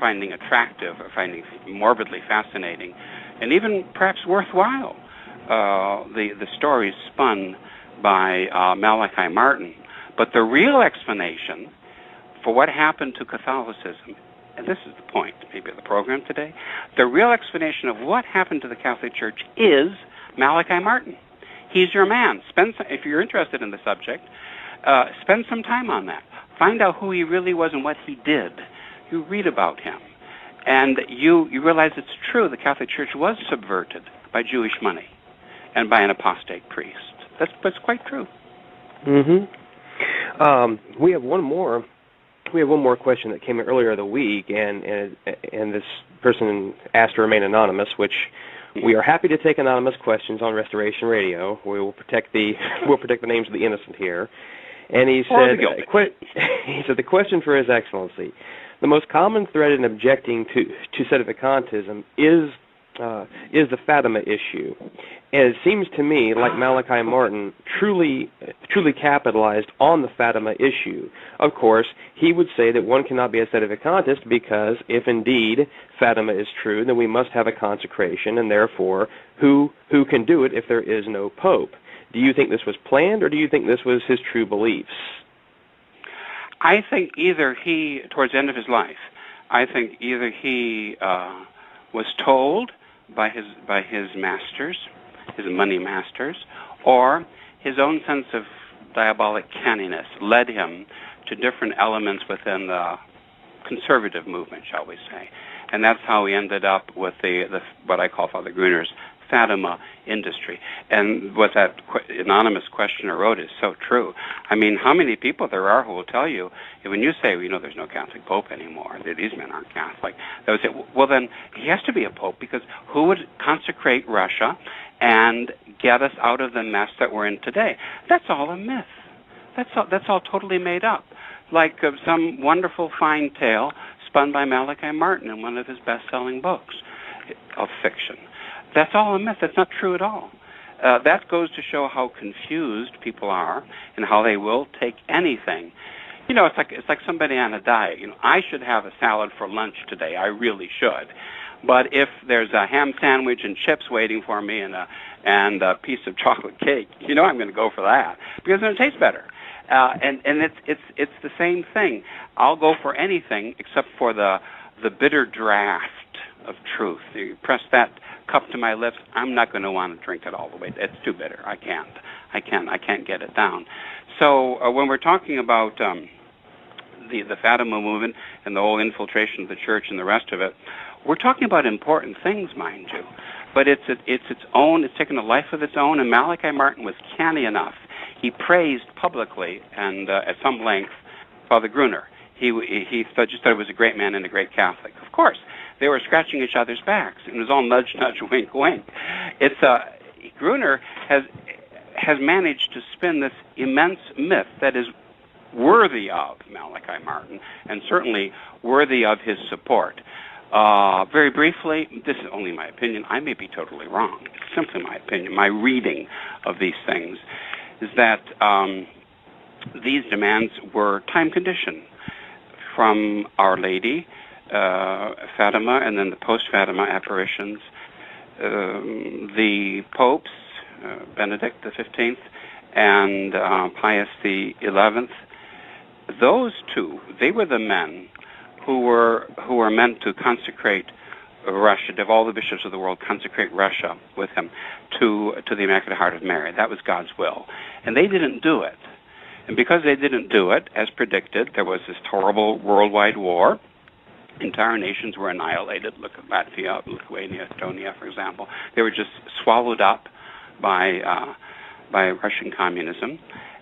finding attractive or finding morbidly fascinating and even perhaps worthwhile the stories spun by Malachi Martin. But the real explanation for what happened to Catholicism, and this is the point maybe of the program today, the real explanation of what happened to the Catholic Church is Malachi Martin. He's your man. If you're interested in the subject, spend some time on that. Find out who he really was and what he did. You read about him, and you realize it's true. The Catholic Church was subverted by Jewish money and by an apostate priest. That's quite true. Mm-hmm. We have one more question that came in earlier in the week, and this person asked to remain anonymous, which we are happy to take anonymous questions on Restoration Radio. We will protect the names of the innocent here. And he said, the question for His Excellency: the most common thread in objecting to sedevacantism is is the Fatima issue. And it seems to me like Malachi Martin truly capitalized on the Fatima issue. Of course, he would say that one cannot be a sedevacantist because if indeed Fatima is true, then we must have a consecration, and therefore who can do it if there is no pope? Do you think this was planned, or do you think this was his true beliefs? I think either he, towards the end of his life, I think either he was told by his masters, his money masters, or his own sense of diabolic canniness led him to different elements within the conservative movement, shall we say. And that's how he ended up with the what I call Father Gruner's Fatima industry. And what that anonymous questioner wrote is so true. I mean, how many people there are who will tell you, when you say, there's no Catholic Pope anymore, these men aren't Catholic, they would say, well, then he has to be a Pope, because who would consecrate Russia and get us out of the mess that we're in today? That's all a myth. That's all totally made up, like some wonderful fine tale spun by Malachi Martin in one of his best-selling books of fiction. That's all a myth. That's not true at all. That goes to show how confused people are and how they will take anything. It's like somebody on a diet. I should have a salad for lunch today. I really should. But if there's a ham sandwich and chips waiting for me and a piece of chocolate cake, I'm going to go for that because it tastes better. And it's the same thing. I'll go for anything except for the bitter draft of truth. You press that cup to my lips, I'm not going to want to drink it all the way. It's too bitter. I can't get it down. So when we're talking about the Fatima movement and the whole infiltration of the church and the rest of it, we're talking about important things, mind you. But it's its own. It's taken a life of its own. And Malachi Martin was canny enough. He praised publicly and at some length Father Gruner. He just thought he was a great man and a great Catholic. Of course, they were scratching each other's backs. It was all nudge, nudge, wink, wink. Gruner has managed to spin this immense myth that is worthy of Malachi Martin and certainly worthy of his support. Very briefly, this is only my opinion. I may be totally wrong. It's simply my opinion. My reading of these things is that these demands were time-conditioned from Our Lady, Fatima, and then the post-Fatima apparitions. The popes, Benedict XV and Pius XI, those two, they were the men who were meant to consecrate Russia, to have all the bishops of the world consecrate Russia with him to the Immaculate Heart of Mary. That was God's will. And they didn't do it. And because they didn't do it, as predicted, there was this horrible worldwide war. Entire nations were annihilated. Look at Latvia, Lithuania, Estonia, for example. They were just swallowed up by Russian communism.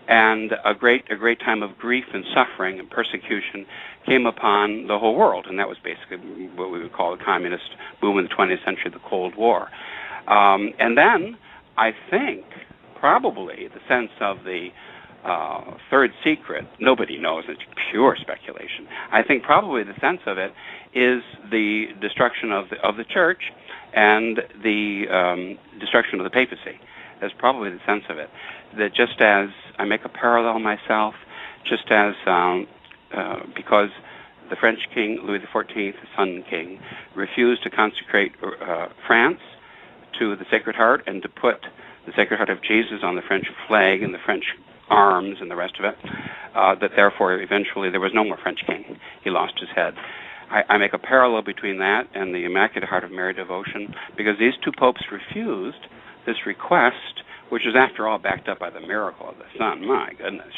And a great time of grief and suffering and persecution came upon the whole world, and that was basically what we would call the communist boom in the 20th century, the Cold War. And then I think probably the sense of the third secret, nobody knows, it's pure speculation. I think probably the sense of it is the destruction of the church and the destruction of the papacy. That's probably the sense of it. That just as I make a parallel myself, just as because the French king, Louis XIV, the Sun King, refused to consecrate France to the Sacred Heart and to put the Sacred Heart of Jesus on the French flag and the French arms and the rest of it, that therefore eventually there was no more French king. He lost his head. I make a parallel between that and the Immaculate Heart of Mary devotion because these two popes refused this request, which is after all backed up by the miracle of the sun. My goodness,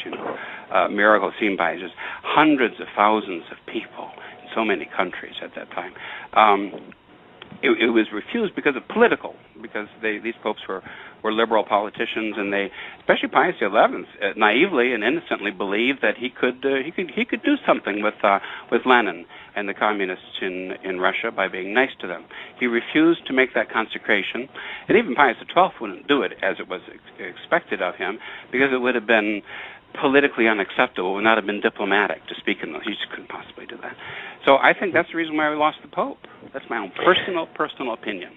miracle seen by just hundreds of thousands of people in so many countries at that time. It was refused because of political, because these popes were liberal politicians, and they, especially Pius XI, naively and innocently believed that he could do something with Lenin and the communists in Russia by being nice to them. He refused to make that consecration, and even Pius XII wouldn't do it as it was expected of him, because it would have been politically unacceptable, would not have been diplomatic to speak in those. He just couldn't possibly do that. So I think that's the reason why we lost the Pope. That's my own personal opinion.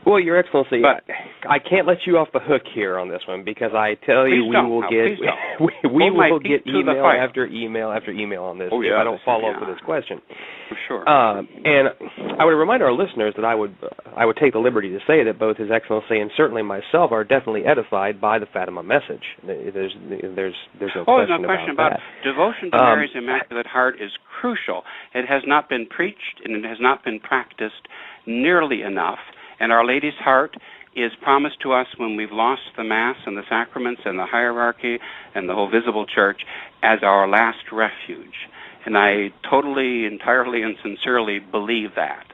Well, Your Excellency, but I can't let you off the hook here on this one because I tell you we will get email after email after email on this if I don't follow up with this question. For sure. And I would remind our listeners that I would take the liberty to say that both His Excellency and certainly myself are definitely edified by the Fatima message. There's no question about that. Devotion to Mary's Immaculate Heart is crucial. It has not been preached and it has not been practiced nearly enough. And Our Lady's Heart is promised to us when we've lost the Mass and the sacraments and the hierarchy and the whole visible church as our last refuge. And I totally, entirely, and sincerely believe that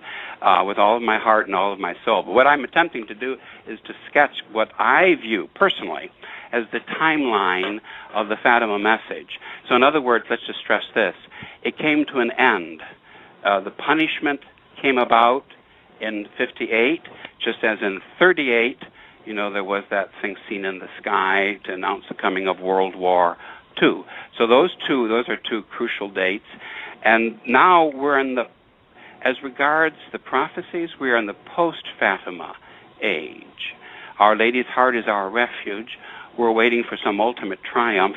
with all of my heart and all of my soul. But what I'm attempting to do is to sketch what I view personally as the timeline of the Fatima message. So in other words, let's just stress this. It came to an end. The punishment came about in 58, just as in 38, there was that thing seen in the sky to announce the coming of World War II. So those are two crucial dates. And now we're as regards the prophecies, we are in the post-Fatima age. Our Lady's Heart is our refuge. We're waiting for some ultimate triumph,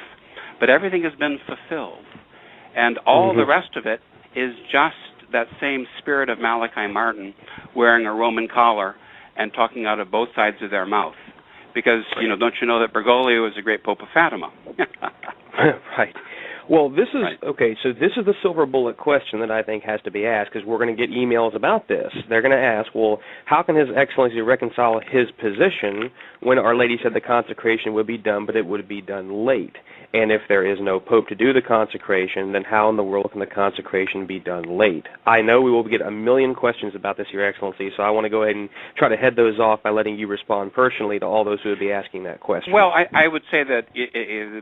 but everything has been fulfilled. And all the rest of it is just that same spirit of Malachi Martin wearing a Roman collar and talking out of both sides of their mouth. Because, don't you know that Bergoglio was a great Pope of Fatima? Right. Well, this is, okay, so this is the silver bullet question that I think has to be asked, because we're going to get emails about this. They're going to ask, well, how can His Excellency reconcile his position when Our Lady said the consecration would be done, but it would be done late? And if there is no Pope to do the consecration, then how in the world can the consecration be done late? I know we will get a million questions about this, Your Excellency, so I want to go ahead and try to head those off by letting you respond personally to all those who would be asking that question. Well, I would say that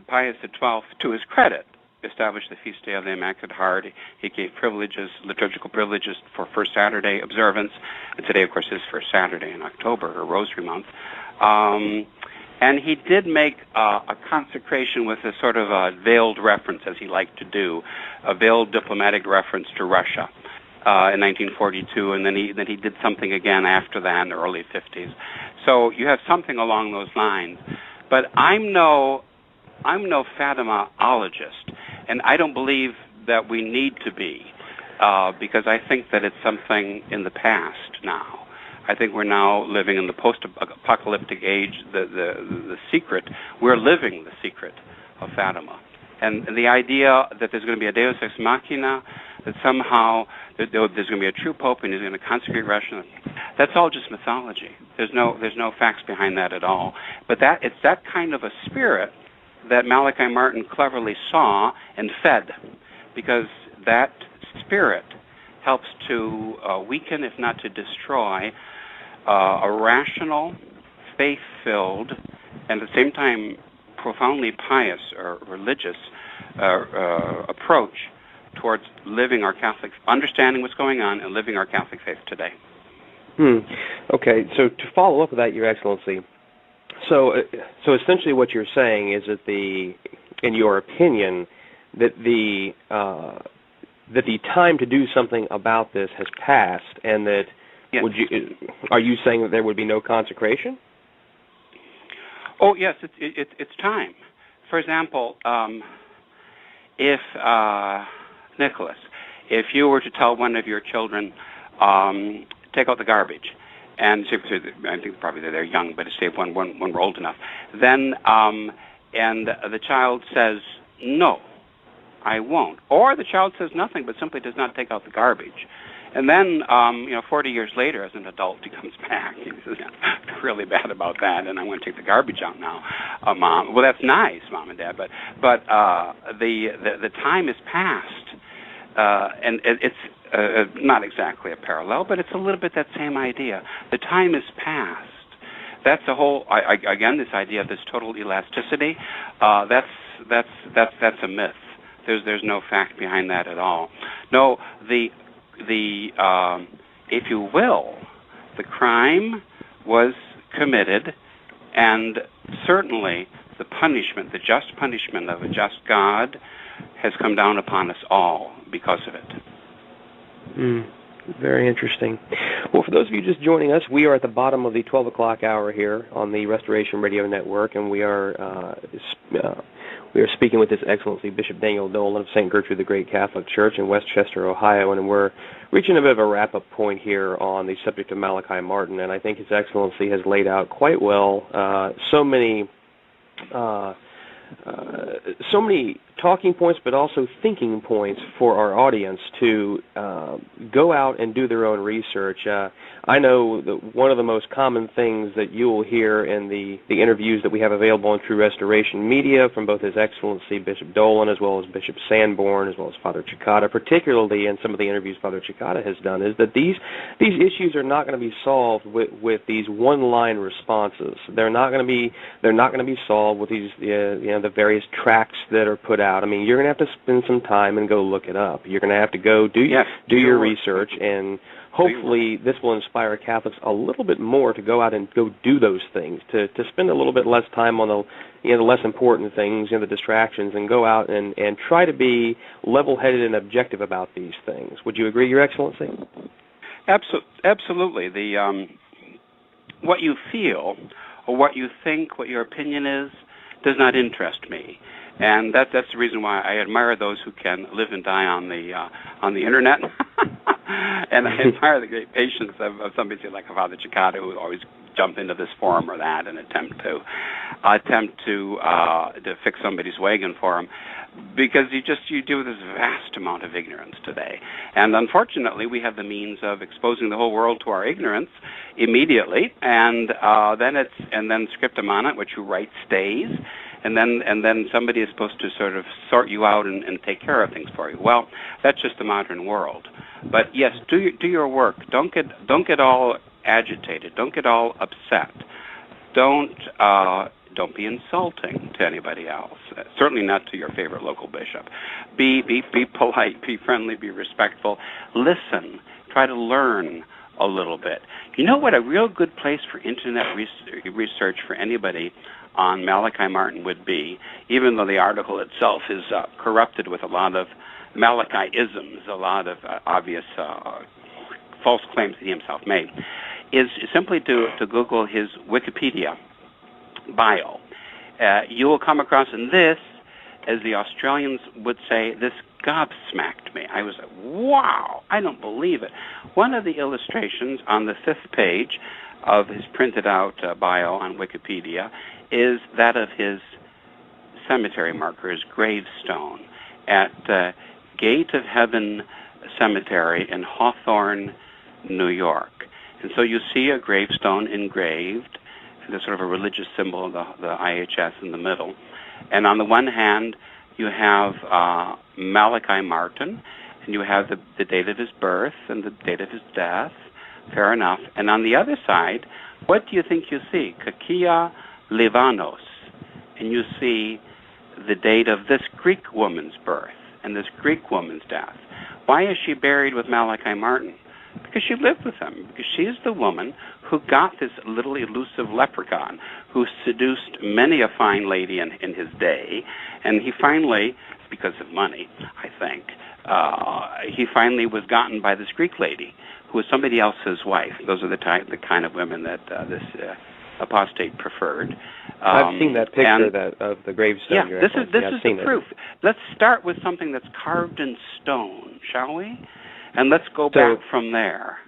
Pius XII, to his credit, established the Feast Day of the Immaculate Heart. He gave liturgical privileges for First Saturday observance, and today, of course, is First Saturday in October, or Rosary Month. And he did make a consecration with a sort of a veiled reference, as he liked to do, a veiled diplomatic reference to Russia in 1942, and then he did something again after that in the early 50s. So you have something along those lines. But I'm no Fatima-ologist, and I don't believe that we need to be, because I think that it's something in the past now. I think we're now living in the post-apocalyptic age. The secret, we're living the secret of Fatima. And the idea that there's going to be a Deus Ex Machina, that somehow there's going to be a true Pope and he's going to consecrate Russia, that's all just mythology. There's no facts behind that at all. But it's that kind of a spirit that Malachi Martin cleverly saw and fed, because that spirit helps to weaken, if not to destroy, a rational, faith-filled, and at the same time profoundly pious or religious approach towards living our Catholic, understanding what's going on and living our Catholic faith today. Okay, so to follow up with that, Your Excellency, so essentially what you're saying is that in your opinion, that the time to do something about this has passed, and that yes. Are you saying that there would be no consecration? Oh yes, it's time. For example, if Nicholas, if you were to tell one of your children, take out the garbage, and I think probably they're young, but say when we're old enough, then and the child says no, I won't, or the child says nothing but simply does not take out the garbage, and then 40 years later, as an adult, he comes back. He says, "I'm really bad about that, and I'm going to take the garbage out now, Mom." Well, that's nice, Mom and Dad, but the time is past, and it's not exactly a parallel, but it's a little bit that same idea. The time is past. That's the whole. Again, this idea of this total elasticity. That's a myth. There's no fact behind that at all. No, if you will, the crime was committed, and certainly the punishment, the just punishment of a just God, has come down upon us all because of it. Very interesting. Well, for those of you just joining us, we are at the bottom of the 12 o'clock hour here on the Restoration Radio Network, and we are speaking with His Excellency Bishop Daniel Dolan of St. Gertrude the Great Catholic Church in Westchester, Ohio, and we're reaching a bit of a wrap-up point here on the subject of Malachi Martin, and I think His Excellency has laid out quite well so many talking points, but also thinking points for our audience to go out and do their own research. I know that one of the most common things that you will hear in the interviews that we have available on True Restoration Media from both His Excellency Bishop Dolan as well as Bishop Sanborn as well as Father Cicada, particularly in some of the interviews Father Cicada has done, is that these issues are not going to be solved with these one-line responses. They're not going to be solved with these the various tracts that are put out. I mean, you're going to have to spend some time and go look it up. You're going to have to go do your research, and hopefully this will inspire Catholics a little bit more to go out and go do those things, to spend a little bit less time on the less important things, the distractions, and go out and try to be level-headed and objective about these things. Would you agree, Your Excellency? Absolutely. The what you feel or what you think, what your opinion is, does not interest me. And that's the reason why I admire those who can live and die on the internet, and I admire the great patience of somebody like Father Cicada, who always jump into this forum or that and attempt to fix somebody's wagon for them, because you deal with this vast amount of ignorance today, and unfortunately we have the means of exposing the whole world to our ignorance immediately, and then scriptum on it, what you write stays. And then somebody is supposed to sort of sort you out and take care of things for you. Well, that's just the modern world. But yes, do your work. Don't get all agitated. Don't get all upset. Don't be insulting to anybody else. Certainly not to your favorite local bishop. Be polite. Be friendly. Be respectful. Listen. Try to learn a little bit. You know what a real good place for internet research for anybody on Malachi Martin would be, even though the article itself is corrupted with a lot of Malachi-isms, a lot of obvious false claims that he himself made, is simply to Google his Wikipedia bio. You will come across in this, as the Australians would say, this gobsmacked me. I was like, wow, I don't believe it. One of the illustrations on the 5th page of his printed out bio on Wikipedia is that of his cemetery marker, his gravestone, at Gate of Heaven Cemetery in Hawthorne, New York. And so you see a gravestone engraved, and there's sort of a religious symbol of the IHS in the middle. And on the one hand, you have Malachi Martin, and you have the date of his birth and the date of his death. Fair enough. And on the other side, what do you think you see? Kakia Livanos. And you see the date of this Greek woman's birth and this Greek woman's death. Why is she buried with Malachi Martin? Because she lived with him. Because she is the woman who got this little elusive leprechaun who seduced many a fine lady in his day. And he finally, because of money, I think, he finally was gotten by this Greek lady who was somebody else's wife. Those are the kind of women that this apostate preferred. I've seen that picture of the gravestone. Yeah, this is the proof. Let's start with something that's carved in stone, shall we? And let's go back from there.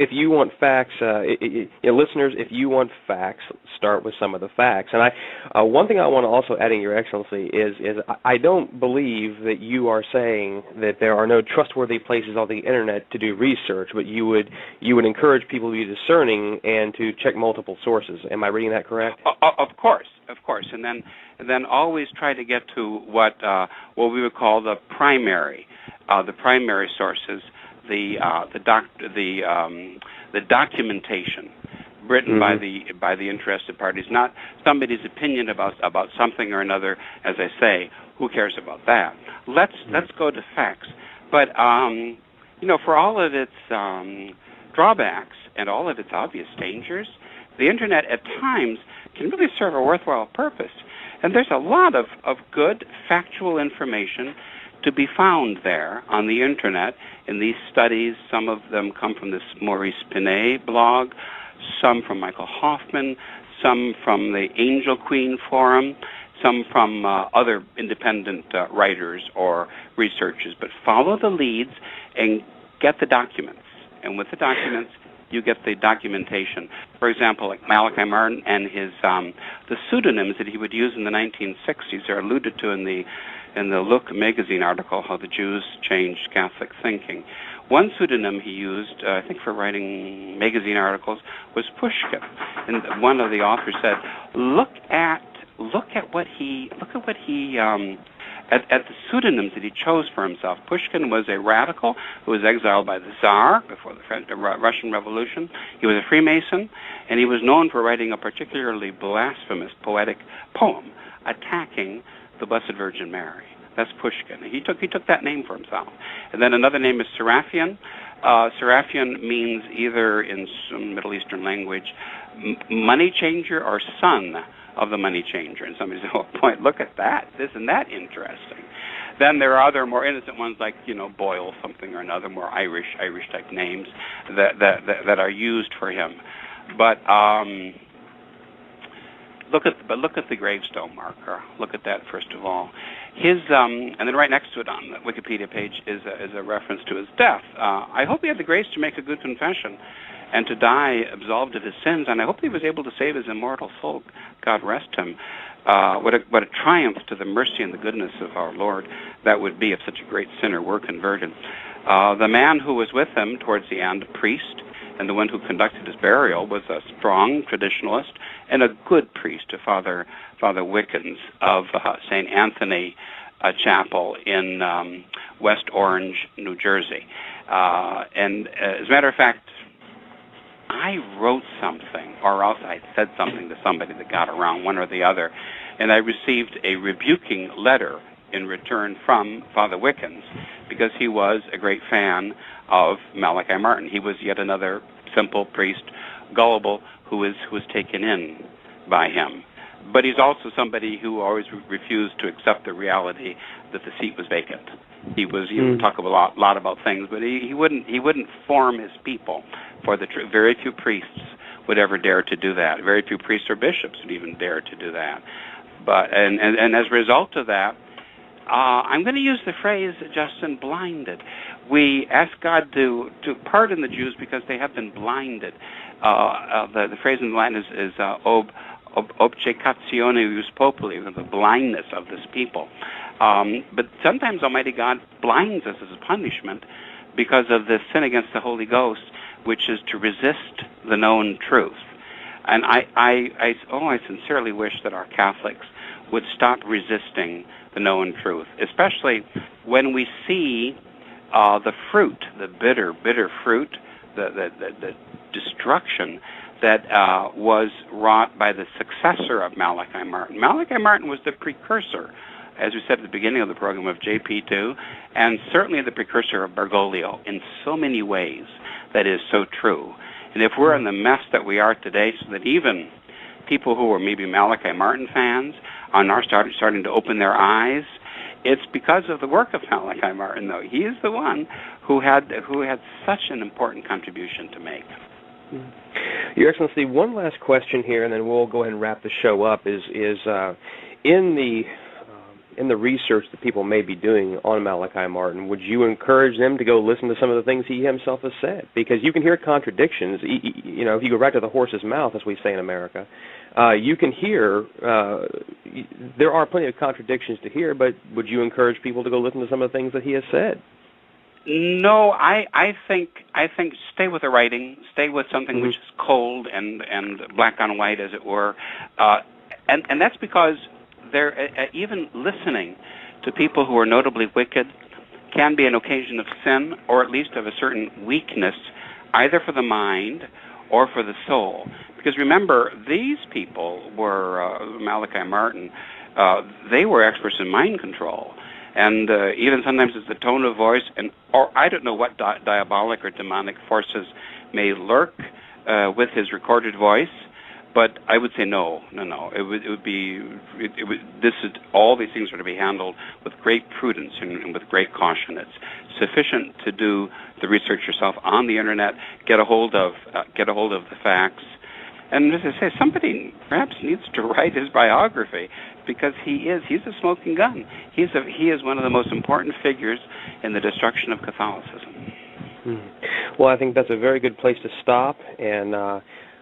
If you want facts, listeners, if you want facts, start with some of the facts. And one thing I want to also add in, Your Excellency, is I don't believe that you are saying that there are no trustworthy places on the internet to do research, but you would encourage people to be discerning and to check multiple sources. Am I reading that correct? Of course, and then always try to get to what we would call the primary sources. The documentation written by the interested parties, not somebody's opinion about something or another. As I say, who cares about that? Let's go to facts. But for all of its drawbacks and all of its obvious dangers, the internet at times can really serve a worthwhile purpose. And there's a lot of good factual information to be found there on the Internet in these studies. Some of them come from this Maurice Pinet blog, some from Michael Hoffman, some from the Angel Queen Forum, some from other independent writers or researchers. But follow the leads and get the documents. And with the documents, you get the documentation. For example, like Malachi Martin and his the pseudonyms that he would use in the 1960s are alluded to in the Look magazine article, How the Jews Changed Catholic Thinking. One pseudonym he used, I think for writing magazine articles, was Pushkin. And one of the authors said, look at the pseudonyms that he chose for himself. Pushkin was a radical who was exiled by the Tsar before the Russian Revolution. He was a Freemason, and he was known for writing a particularly blasphemous poetic poem attacking the Blessed Virgin Mary. That's Pushkin. He took that name for himself. And then another name is Seraphian. Seraphian means either in some Middle Eastern language, money changer or son of the money changer. And somebody said, oh, point, look at that. Isn't that interesting? Then there are other more innocent ones like, Boyle something or another, more Irish type names that are used for him. But look at the gravestone marker. Look at that first of all. His and then right next to it on the Wikipedia page is a reference to his death. I hope he had the grace to make a good confession and to die absolved of his sins, and I hope he was able to save his immortal soul. God rest him. What a triumph to the mercy and the goodness of our Lord that would be if such a great sinner were converted. The man who was with him towards the end, a priest, and the one who conducted his burial was a strong traditionalist and a good priest, Father Wickens of St. Anthony Chapel in West Orange, New Jersey. And as a matter of fact, I wrote something, or else I said something to somebody that got around, one or the other, and I received a rebuking letter in return from Father Wickens because he was a great fan of Malachi Martin. He was yet another simple priest, gullible, who was taken in by him. But he's also somebody who always refused to accept the reality that the seat was vacant. He would talk a lot about things, but he wouldn't form his people for the truth. Very few priests would ever dare to do that. Very few priests or bishops would even dare to do that. But and as a result of that, I'm going to use the phrase, Justin, blinded. We ask God to pardon the Jews because they have been blinded. The phrase in Latin is obcecationibus populi, the blindness of this people. But sometimes Almighty God blinds us as a punishment because of the sin against the Holy Ghost, which is to resist the known truth. And I sincerely wish that our Catholics would stop resisting the known truth, especially when we see the fruit, the bitter fruit, the destruction that was wrought by the successor of Malachi Martin. Malachi Martin was the precursor, as we said at the beginning of the program, of JP2, and certainly the precursor of Bergoglio in so many ways. That is so true. And if we're in the mess that we are today, so that even people who were maybe Malachi Martin fans are now starting to open their eyes, it's because of the work of Malachi Martin, though. He is the one who had such an important contribution to make. Your Excellency, one last question here, and then we'll go ahead and wrap the show up, is in the research that people may be doing on Malachi Martin, would you encourage them to go listen to some of the things he himself has said? Because you can hear contradictions. If you go right to the horse's mouth, as we say in America, you can hear there are plenty of contradictions to hear, but would you encourage people to go listen to some of the things that he has said? No, I think stay with the writing, stay with something which is cold and black on white, as it were, and that's because they're even listening to people who are notably wicked can be an occasion of sin, or at least of a certain weakness, either for the mind or for the soul. Because remember, these people were Malachi Martin. They were experts in mind control. And even sometimes it's the tone of voice, or I don't know what diabolic or demonic forces may lurk with his recorded voice, But I would say no. All these things are to be handled with great prudence and with great caution. It's sufficient to do the research yourself on the internet, get a hold of the facts, and as I say, somebody perhaps needs to write his biography, because he's a smoking gun. He is one of the most important figures in the destruction of Catholicism. Well, I think that's a very good place to stop, and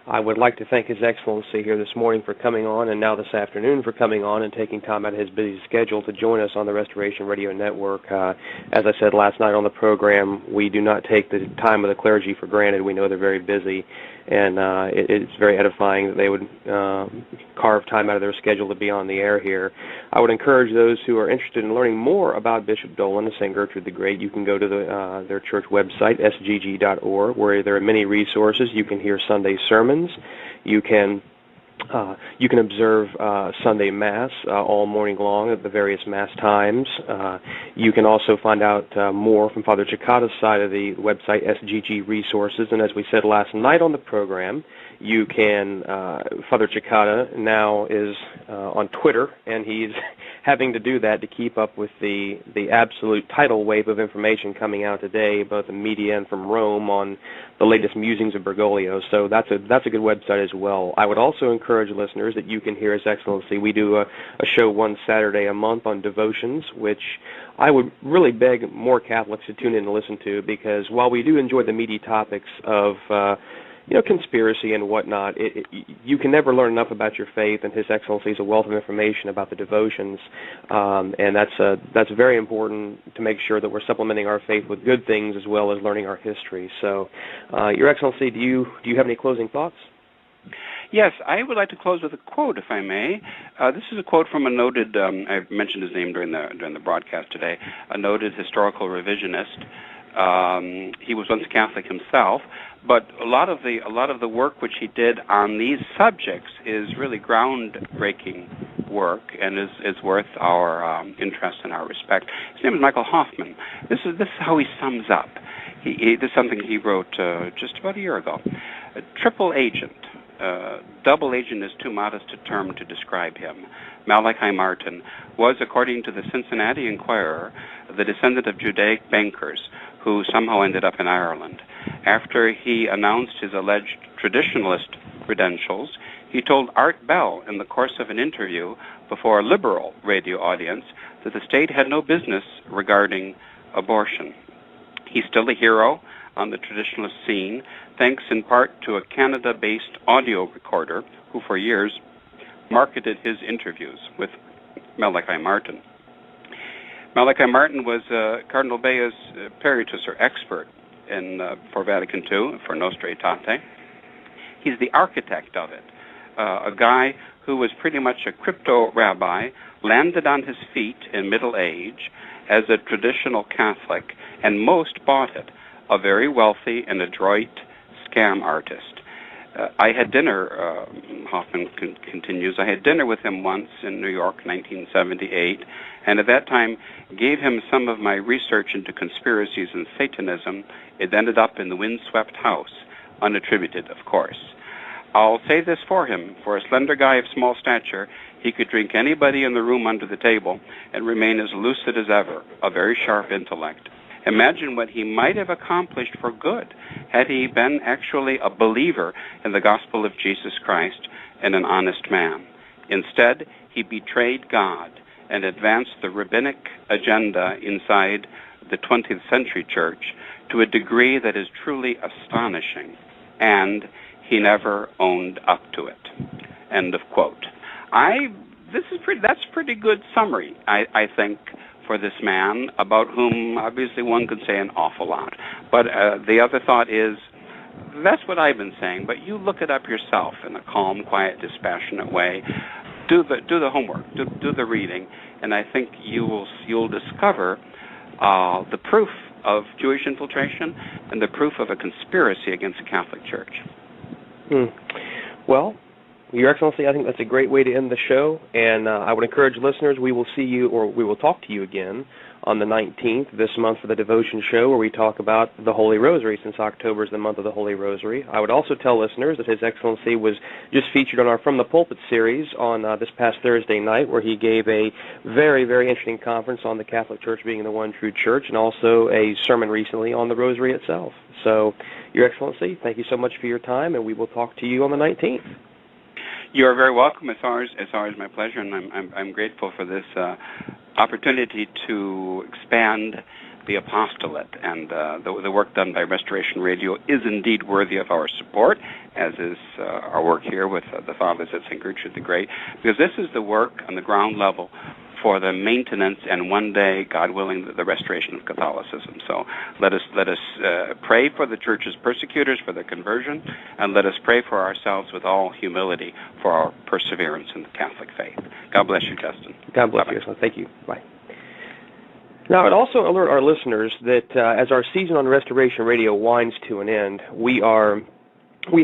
I would like to thank His Excellency here this morning for coming on, and now this afternoon for coming on and taking time out of his busy schedule to join us on the Restoration Radio Network. As I said last night on the program, we do not take the time of the clergy for granted. We know they're very busy, and it's very edifying that they would carve time out of their schedule to be on the air here. I would encourage those who are interested in learning more about Bishop Dolan and St. Gertrude the Great, you can go to their church website, sgg.org, where there are many resources. You can hear Sunday sermons. You can observe Sunday Mass all morning long at the various Mass times. You can also find out more from Father Cicada's side of the website, SGG Resources. And as we said last night on the program, you can, Father Cicada now is on Twitter, and he's having to do that to keep up with the absolute tidal wave of information coming out today, both in media and from Rome, on the latest musings of Bergoglio. So that's a good website as well. I would also encourage listeners that you can hear His Excellency. We do a show one Saturday a month on devotions, which I would really beg more Catholics to tune in and listen to, because while we do enjoy the meaty topics of conspiracy and whatnot, you can never learn enough about your faith, and His Excellency is a wealth of information about the devotions, and that's very important to make sure that we're supplementing our faith with good things as well as learning our history. So, Your Excellency, do you have any closing thoughts? Yes, I would like to close with a quote, if I may. This is a quote from a noted, I mentioned his name during the broadcast today, a noted historical revisionist. He was once a Catholic himself, but a lot of the work which he did on these subjects is really groundbreaking work and is worth our interest and our respect. His name is Michael Hoffman. This is how he sums up. This is something he wrote just about a year ago. A triple agent. Double agent is too modest a term to describe him. Malachi Martin was, according to the Cincinnati Enquirer, the descendant of Judaic bankers who somehow ended up in Ireland. After he announced his alleged traditionalist credentials, he told Art Bell in the course of an interview before a liberal radio audience that the state had no business regarding abortion. He's still a hero on the traditionalist scene, thanks in part to a Canada-based audio recorder who for years marketed his interviews with Malachi Martin. Malachi Martin was Cardinal Bea's peritus, or expert, for Vatican II, for Nostra Aetate. He's the architect of it, a guy who was pretty much a crypto-rabbi, landed on his feet in middle age as a traditional Catholic, and most bought it, a very wealthy and adroit scam artist. I had dinner, Hoffman continues, I had dinner with him once in New York, 1978, and at that time gave him some of my research into conspiracies and Satanism. It ended up in the windswept house, unattributed, of course. I'll say this for him. For a slender guy of small stature, he could drink anybody in the room under the table and remain as lucid as ever, a very sharp intellect. Imagine what he might have accomplished for good had he been actually a believer in the gospel of Jesus Christ and an honest man. Instead, he betrayed God and advanced the rabbinic agenda inside the 20th century church to a degree that is truly astonishing, and he never owned up to it. End of quote. That's a pretty good summary, I think, for this man, about whom obviously one could say an awful lot. But the other thought is, that's what I've been saying, but you look it up yourself in a calm, quiet, dispassionate way. Do the homework, do the reading, and I think you'll discover the proof of Jewish infiltration and the proof of a conspiracy against the Catholic Church. Well, Your Excellency, I think that's a great way to end the show, and I would encourage listeners, we will see you, or we will talk to you again on the 19th this month for the Devotion Show, where we talk about the Holy Rosary, since October is the month of the Holy Rosary. I would also tell listeners that His Excellency was just featured on our From the Pulpit series on this past Thursday night, where he gave a very, very interesting conference on the Catholic Church being the one true church, and also a sermon recently on the Rosary itself. So, Your Excellency, thank you so much for your time, and we will talk to you on the 19th. You are very welcome. It's always my pleasure, and I'm grateful for this opportunity to expand the apostolate. And the work done by Restoration Radio is indeed worthy of our support, as is our work here with the Fathers at St. Gertrude the Great, because this is the work on the ground level for the maintenance and one day, God willing, the restoration of Catholicism. So let us pray for the Church's persecutors for their conversion, and let us pray for ourselves with all humility for our perseverance in the Catholic faith. God bless you, Justin. God bless you. Thank you. Bye. Now, I'd also alert our listeners that as our season on Restoration Radio winds to an end, we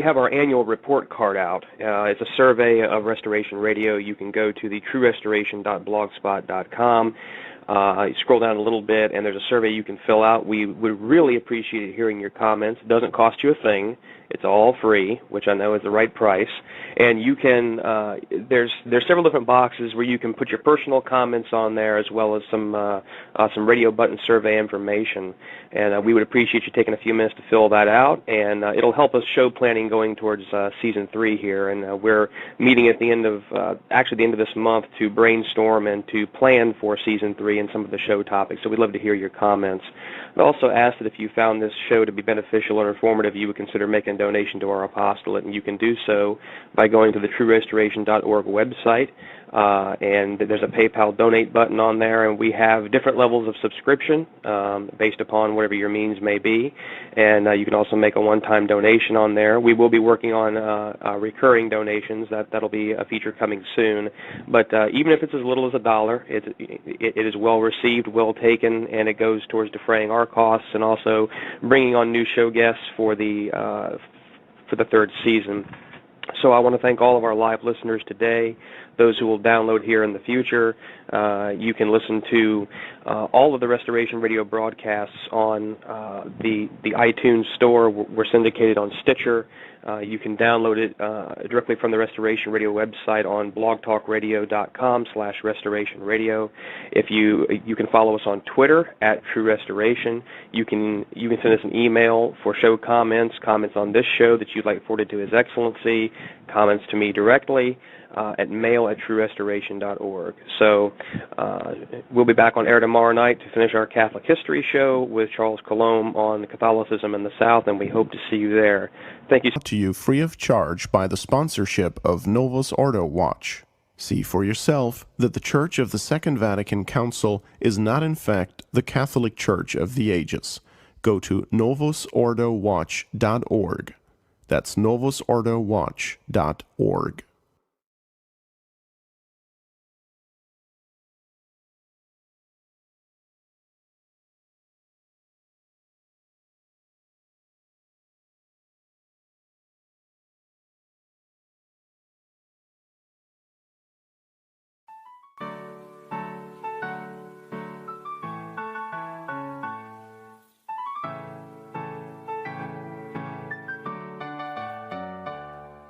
have our annual report card out. It's a survey of Restoration Radio. You can go to the truerestoration.blogspot.com. You scroll down a little bit, and there's a survey you can fill out. We would really appreciate hearing your comments. It doesn't cost you a thing. It's all free, which I know is the right price. And you can there's several different boxes where you can put your personal comments on there, as well as some radio button survey information. And we would appreciate you taking a few minutes to fill that out, and it'll help us show planning going towards Season 3 here. And we're meeting at the end of the end of this month to brainstorm and to plan for Season 3 and some of the show topics. So we'd love to hear your comments. I'd also ask that if you found this show to be beneficial or informative, you would consider making a donation to our apostolate, and you can do so by going to the truerestoration.org website, and there's a PayPal donate button on there, and we have different levels of subscription based upon whatever your means may be, and you can also make a one-time donation on there. We will be working on recurring donations. That'll be a feature coming soon, but even if it's as little as $1, it is well received, well taken, and it goes towards defraying our costs and also bringing on new show guests for the third season. So I want to thank all of our live listeners today, those who will download here in the future. You can listen to all of the Restoration Radio broadcasts on the iTunes Store. We're syndicated on Stitcher. You can download it directly from the Restoration Radio website on blogtalkradio.com/Restoration Radio. If you can follow us on Twitter at True Restoration. You can send us an email for show comments on this show that you'd like forwarded to His Excellency, comments to me directly at mail@truerestoration.org. So we'll be back on air tomorrow night to finish our Catholic History show with Charles Colomb on Catholicism in the South, and we hope to see you there. Thank you. To you free of charge by the sponsorship of Novus Ordo Watch. See for yourself that the Church of the Second Vatican Council is not in fact the Catholic Church of the ages. Go to novusordowatch.org. That's novusordowatch.org.